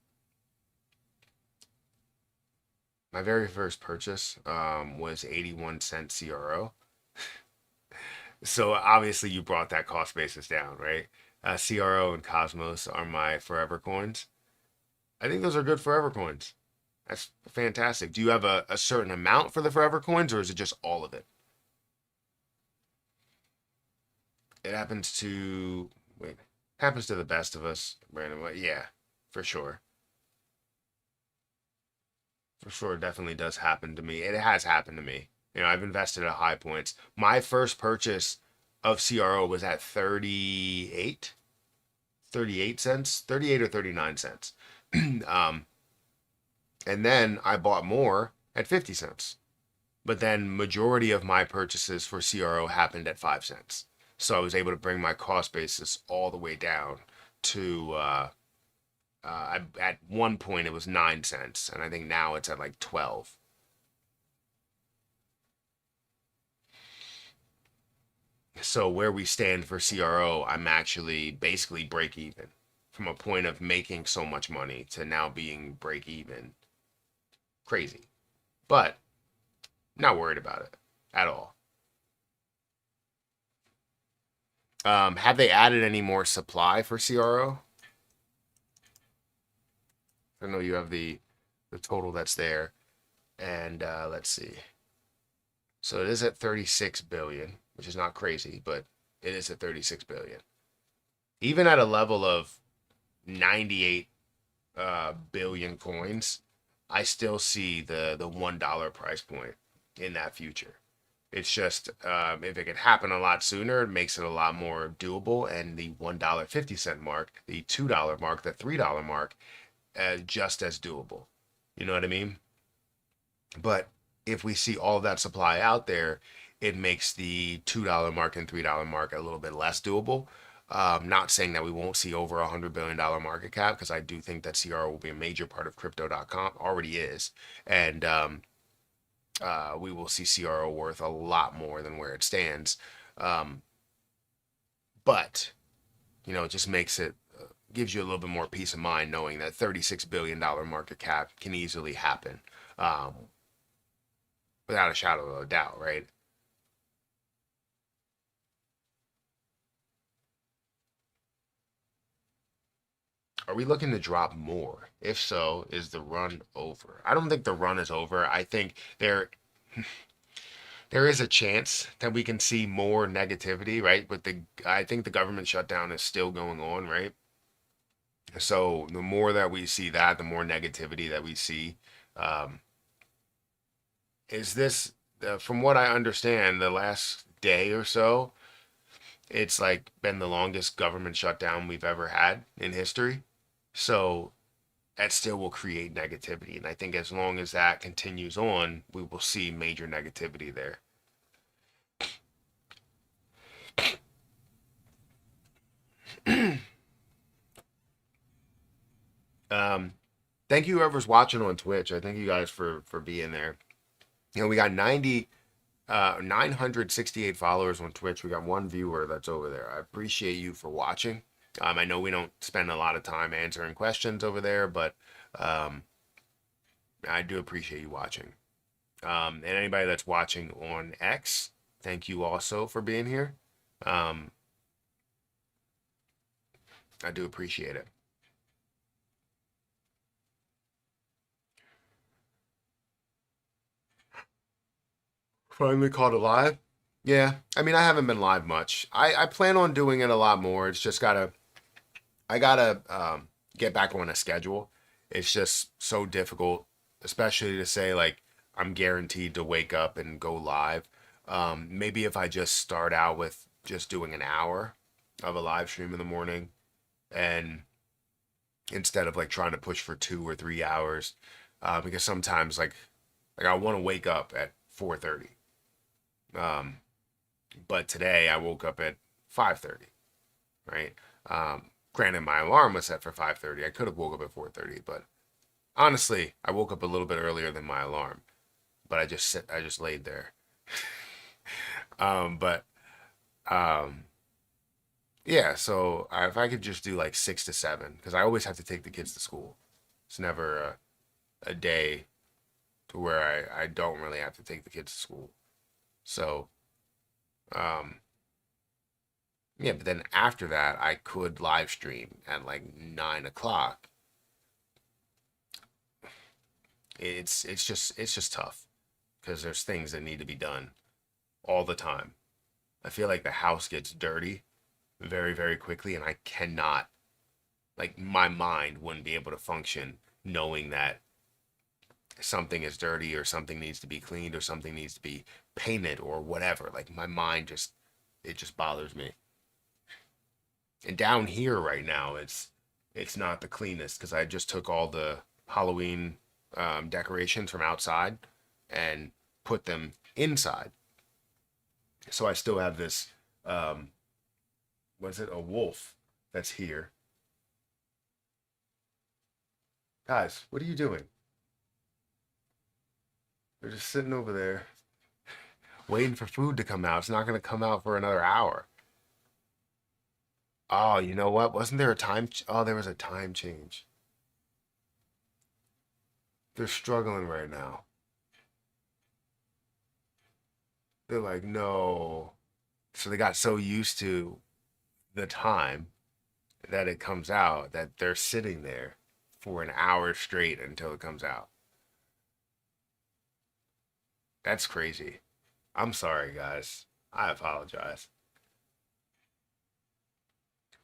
My very first purchase was 81 cent CRO. So obviously you brought that cost basis down, right? CRO and Cosmos are my forever coins. I think those are good forever coins. That's fantastic. Do you have a certain amount for the forever coins or is it just all of it? It happens to wait, happens to the best of us, Brandon. What? Yeah, for sure. For sure, it definitely does happen to me. It has happened to me. I've invested at high points. My first purchase of CRO was at 38 cents, 38 or 39 cents. um, and then I bought more at 50 cents. But then majority of my purchases for CRO happened at 5 cents. So I was able to bring my cost basis all the way down to at one point it was 9 cents and I think now it's at like 12. So where we stand for CRO, I'm actually basically break even from a point of making so much money to now being break even. Crazy. But not worried about it at all. Have they added any more supply for CRO? I know you have the total that's there, and let's see. So it is at 36 billion, which is not crazy, but it is at 36 billion. Even at a level of 98 billion coins, I still see the $1 price point in that future. It's just if it could happen a lot sooner, it makes it a lot more doable. And the $1.50 mark, the $2 mark, the $3 mark, just as doable. You know what I mean? But if we see all of that supply out there, it makes the $2 mark and $3 mark a little bit less doable. Not saying that we won't see over $100 billion market cap because I do think that CR will be a major part of crypto.com, already is. And we will see CRO worth a lot more than where it stands. But, it just makes it, gives you a little bit more peace of mind knowing that $36 billion market cap can easily happen without a shadow of a doubt, right? Are we looking to drop more? If so, is the run over? I don't think the run is over. I think there is a chance that we can see more negativity, right? But I think the government shutdown is still going on, right? So the more that we see that, the more negativity that we see. Um, is this, from what I understand, the last day or so, it's like been the longest government shutdown we've ever had in history. So that still will create negativity. And I think as long as that continues on, we will see major negativity there. um, Thank you whoever's watching on Twitch. I thank you guys for being there. We got 968 followers on Twitch. We got one viewer that's over there. I appreciate you for watching. I know we don't spend a lot of time answering questions over there, but I do appreciate you watching. And anybody that's watching on X, thank you also for being here. I do appreciate it. Finally caught it live. Yeah, I mean, I haven't been live much. I plan on doing it a lot more. It's just I gotta get back on a schedule. It's just so difficult, especially to say like I'm guaranteed to wake up and go live. Maybe if I just start out with just doing an hour of a live stream in the morning, and instead of like trying to push for 2 or 3 hours, because sometimes like I want to wake up at 4:30. Um, but today I woke up at 5:30, right? Granted, my alarm was set for 5:30. I could have woke up at 4:30, but honestly, I woke up a little bit earlier than my alarm. But I just laid there. But yeah. So if I could just do like 6 to 7, because I always have to take the kids to school. It's never a day to where I don't really have to take the kids to school. So um, yeah. But then after that, I could live stream at like 9 o'clock. It's just tough because there's things that need to be done all the time. I feel like the house gets dirty very, very quickly, and I cannot, like, my mind wouldn't be able to function knowing that something is dirty or something needs to be cleaned or something needs to be painted or whatever. Like, my mind it just bothers me. And down here right now, it's not the cleanest because I just took all the Halloween decorations from outside and put them inside. So I still have this, what's it, a wolf that's here. Guys, what are you doing? They're just sitting over there waiting for food to come out. It's not going to come out for another hour. Oh, you know what? Wasn't there a time? Oh, there was a time change. They're struggling right now. They're like, no. So they got so used to the time that it comes out that they're sitting there for an hour straight until it comes out. That's crazy. I'm sorry, guys. I apologize.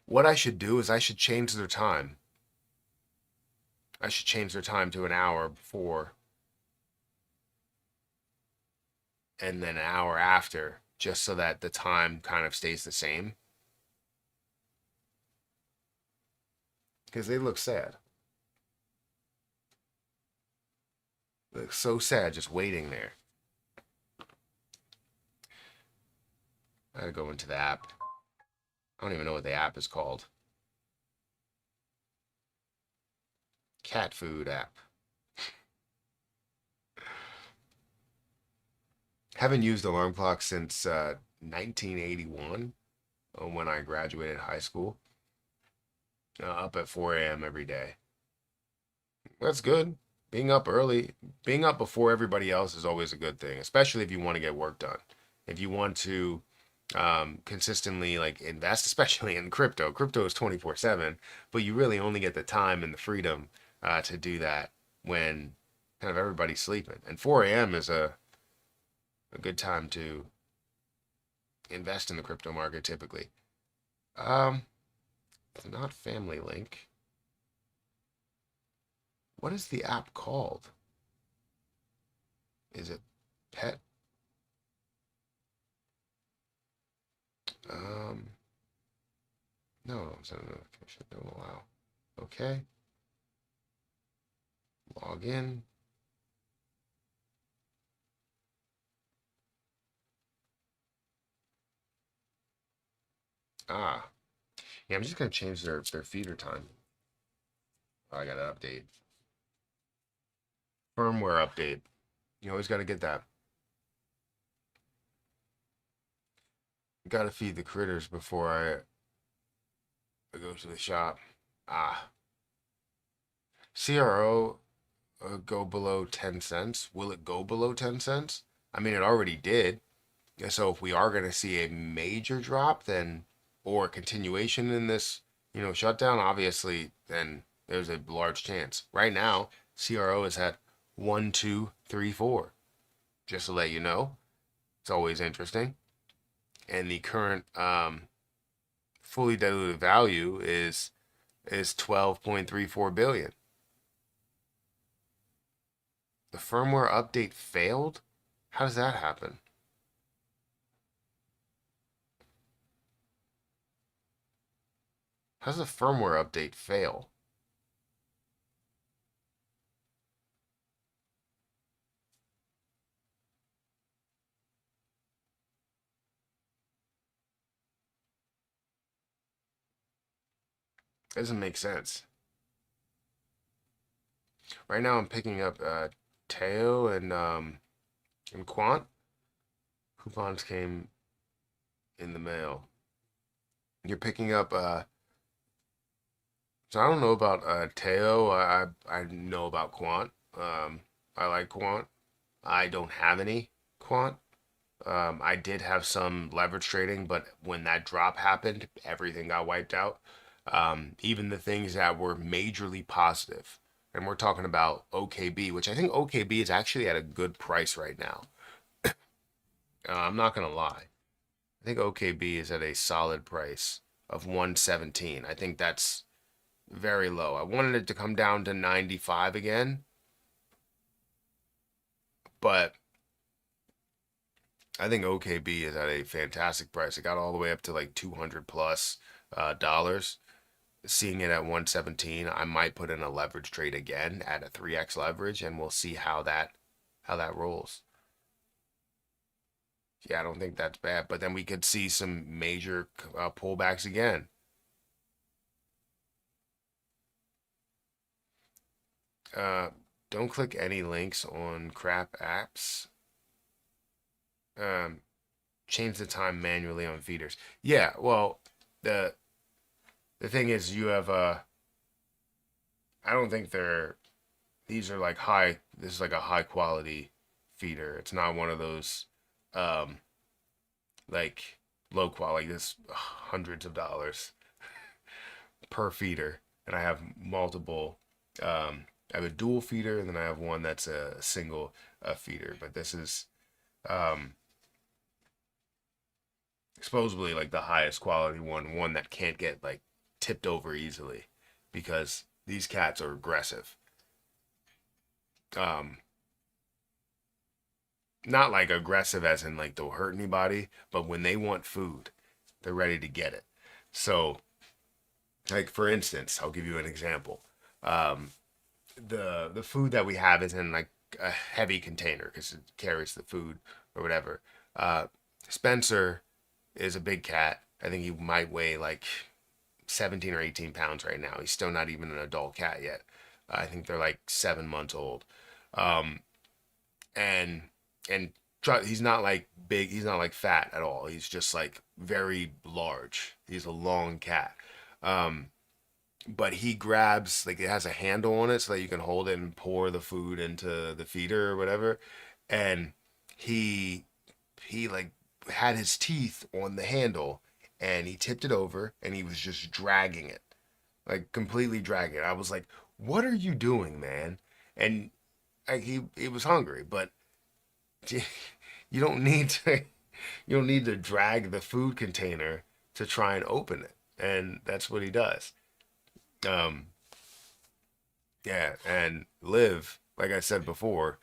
What I should do is I should change their time. I should change their time to an hour before and then an hour after, just so that the time kind of stays the same. Because they look sad. They look so sad just waiting there. I gotta go into the app. I don't even know what the app is called. Cat food app. Haven't used alarm clock since 1981 when I graduated high school. Up at 4 a.m. every day. That's good. Being up early, being up before everybody else is always a good thing, especially if you want to get work done. If you want to consistently like invest, especially in crypto. Crypto is 24/7, but you really only get the time and the freedom to do that when kind of everybody's sleeping. And 4 a.m. is a good time to invest in the crypto market typically. Um, it's not Family Link. What is the app called? Is it Pet? Um, no, send a notification. Don't allow. Okay. Log in. Ah, yeah. I'm just gonna change their feeder time. Oh, I got an update. Firmware update. You always got to get that. Got to feed the critters before I go to the shop. Ah, CRO go below 10 cents. Will it go below 10 cents? I mean, it already did. So if we are going to see a major drop, then or a continuation in this, shutdown, obviously, then there's a large chance. Right now, CRO is at 1, 2, 3, 4. Just to let you know, it's always interesting. And the current fully diluted value is 12.34 billion. The firmware update failed? How does that happen? How does a firmware update fail? It doesn't make sense. Right now I'm picking up Teo and Quant. Coupons came in the mail. You're picking up so I don't know about Teo. I know about Quant. I like Quant. I don't have any Quant. I did have some leverage trading, but when that drop happened, everything got wiped out. Even the things that were majorly positive, and we're talking about OKB, which I think OKB is actually at a good price right now. I'm not gonna lie. I think OKB is at a solid price of 117. I think that's very low. I wanted it to come down to 95 again, but I think OKB is at a fantastic price. It got all the way up to like 200 plus dollars. Seeing it at 117, I might put in a leverage trade again at a 3x leverage, and we'll see how that rolls. Yeah, I don't think that's bad, but then we could see some major pullbacks again. Uh, don't click any links on crap apps. Um, change the time manually on feeders. Yeah, well, the the thing is, you have I don't think they're these are like high. This is like a high quality feeder. It's not one of those um like low quality. This hundreds of dollars per feeder, and I have multiple. I have a dual feeder, and then I have one that's a single feeder. But this is um, supposedly like the highest quality one that can't get like tipped over easily, because these cats are aggressive. Um, Not like aggressive as in like they'll hurt anybody, but when they want food, they're ready to get it. So, like for instance, I'll give you an example. Um, the food that we have is in like a heavy container because it carries the food or whatever. Uh, Spencer is a big cat. I think he might weigh like 17 or 18 pounds right now. He's still not even an adult cat yet. I think they're like 7 months old. Um, and and he's not like big. He's not like fat at all. He's just like very large. He's a long cat. Um, but he grabs like it has a handle on it so that you can hold it and pour the food into the feeder or whatever. And he he like had his teeth on the handle and he tipped it over and he was just dragging it, like completely dragging it. I was like, "What are you doing, man?" And like he was hungry, but you don't need to you don't need to drag the food container to try and open it. And that's what he does. Um, yeah, and Liv, like I said before,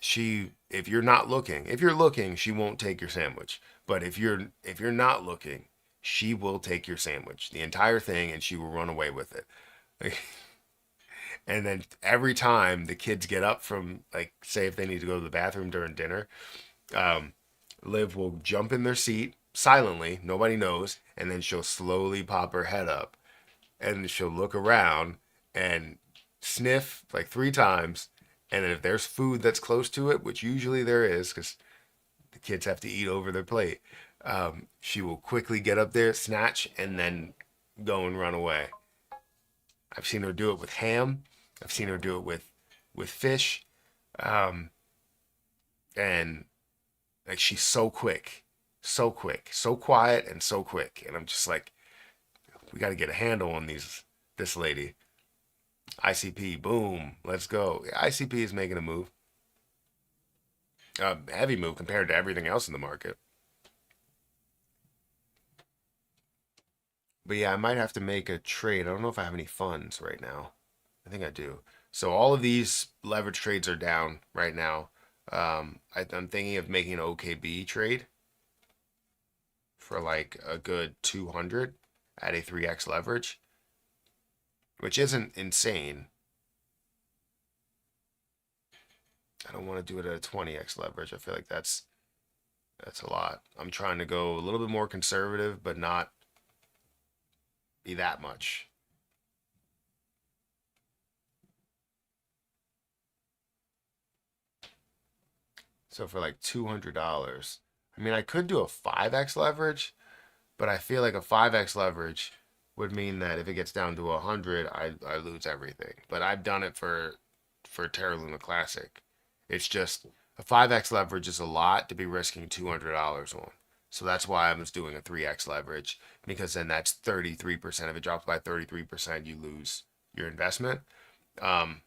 if you're not looking, if you're looking, she won't take your sandwich. But if you're not looking, she will take your sandwich, the entire thing, and she will run away with it. And then every time the kids get up from, like, say if they need to go to the bathroom during dinner, um, Liv will jump in their seat silently, nobody knows, and then she'll slowly pop her head up and she'll look around and sniff like 3 times. And then if there's food that's close to it, which usually there is, because the kids have to eat over their plate, she will quickly get up there, snatch, and then go and run away. I've seen her do it with ham. I've seen her do it with fish, um, and like she's so quick, so quick, so quiet, and so quick. And I'm just like, we got to get a handle on this lady. ICP, boom, let's go. ICP is making a move, a heavy move compared to everything else in the market. But yeah, I might have to make a trade. I don't know if I have any funds right now. I think I do. So all of these leverage trades are down right now. I'm thinking of making an OKB trade for like a good 200 at a 3x leverage, which isn't insane. I don't want to do it at a 20x leverage. I feel like that's a lot. I'm trying to go a little bit more conservative, but not be that much. So for like $200, I mean, I could do a 5x leverage, but I feel like a 5x leverage would mean that if it gets down to 100, I lose everything. But I've done it for Terra Luna Classic. It's just a 5x leverage is a lot to be risking $200 on. So that's why I was doing a 3x leverage, because then that's 33%. If it drops by 33%, you lose your investment. Um,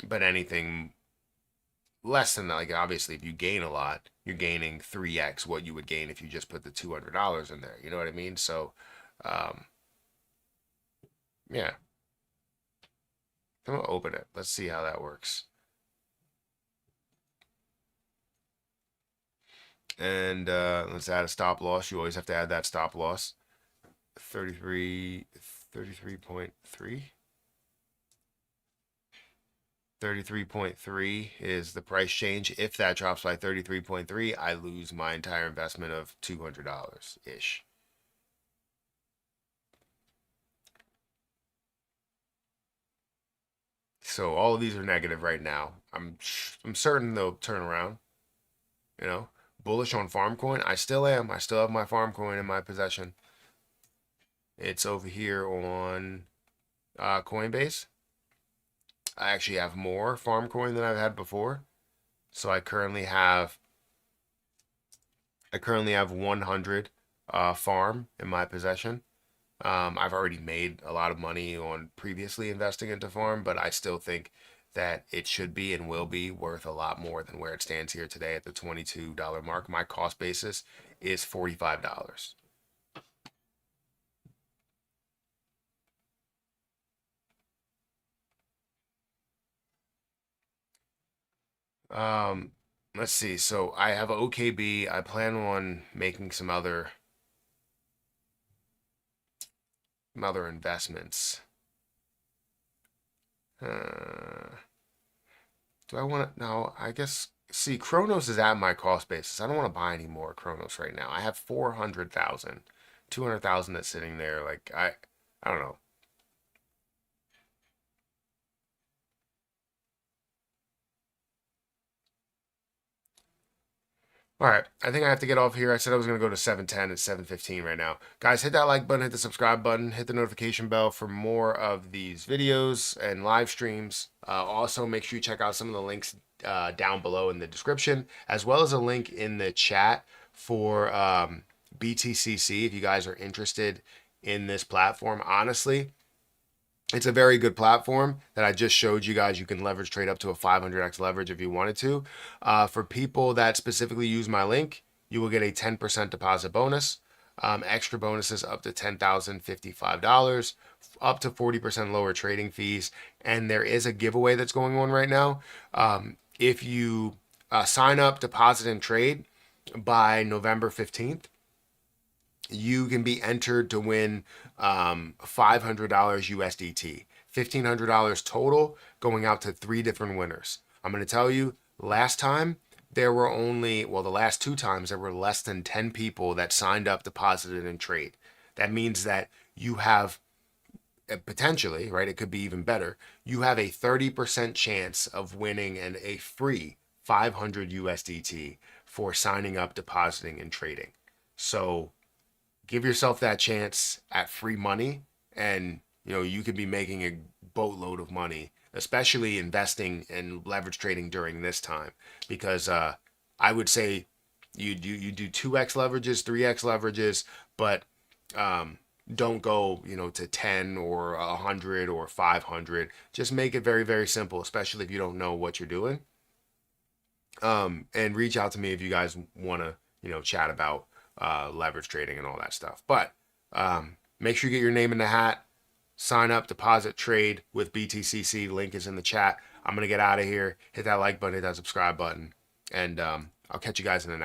but anything less than that, like obviously if you gain a lot, you're gaining 3x what you would gain if you just put the $200 in there. You know what I mean? So, um, yeah, I'm gonna open it. Let's see how that works. And let's add a stop loss. You always have to add that stop loss. 33.3. 33.3 is the price change. If that drops by 33.3, I lose my entire investment of $200 ish. So all of these are negative right now. I'm certain they'll turn around. You know, bullish on Farmcoin. I still am. I still have my Farmcoin in my possession. It's over here on Coinbase. I actually have more Farmcoin than I've had before. So I currently have 100 farm in my possession. I've already made a lot of money on previously investing into farm, but I still think that it should be and will be worth a lot more than where it stands here today at the $22 mark. My cost basis is $45. Um, let's see. So I have a OKB. I plan on making some other investments. Do I want to? No, I guess. See, Cronos is at my cost basis. I don't want to buy any more Cronos right now. I have 400,000, 200,000 that's sitting there. Like I don't know. All right, I think I have to get off here. I said I was going to go to 7:10. It's 7:15 right now. Guys, hit that like button, hit the subscribe button, hit the notification bell for more of these videos and live streams. Also, make sure you check out some of the links down below in the description, as well as a link in the chat for BTCC if you guys are interested in this platform. Honestly, it's a very good platform that I just showed you guys. You can leverage trade up to a 500x leverage if you wanted to. For people that specifically use my link, you will get a 10% deposit bonus. Extra bonuses up to $10,055, up to 40% lower trading fees. And there is a giveaway that's going on right now. If you sign up, deposit, and trade by November 15th, you can be entered to win $500 USDT, $1,500 total, going out to 3 different winners. I'm going to tell you, last time there were only, well, the last 2 times there were less than 10 people that signed up, deposited, and trade. That means that you have potentially, right? It could be even better. You have a 30% chance of winning a free 500 USDT for signing up, depositing, and trading. So give yourself that chance at free money, and you could be making a boatload of money, especially investing and leverage trading during this time, because I would say you do 2x leverages, 3x leverages, but don't go to 10 or 100 or 500. Just make it very, very simple, especially if you don't know what you're doing. And reach out to me if you guys want to chat about leverage trading and all that stuff. But make sure you get your name in the hat. Sign up, deposit, trade with BTCC. Link is in the chat. I'm gonna get out of here. Hit that like button, hit that subscribe button, and I'll catch you guys in the next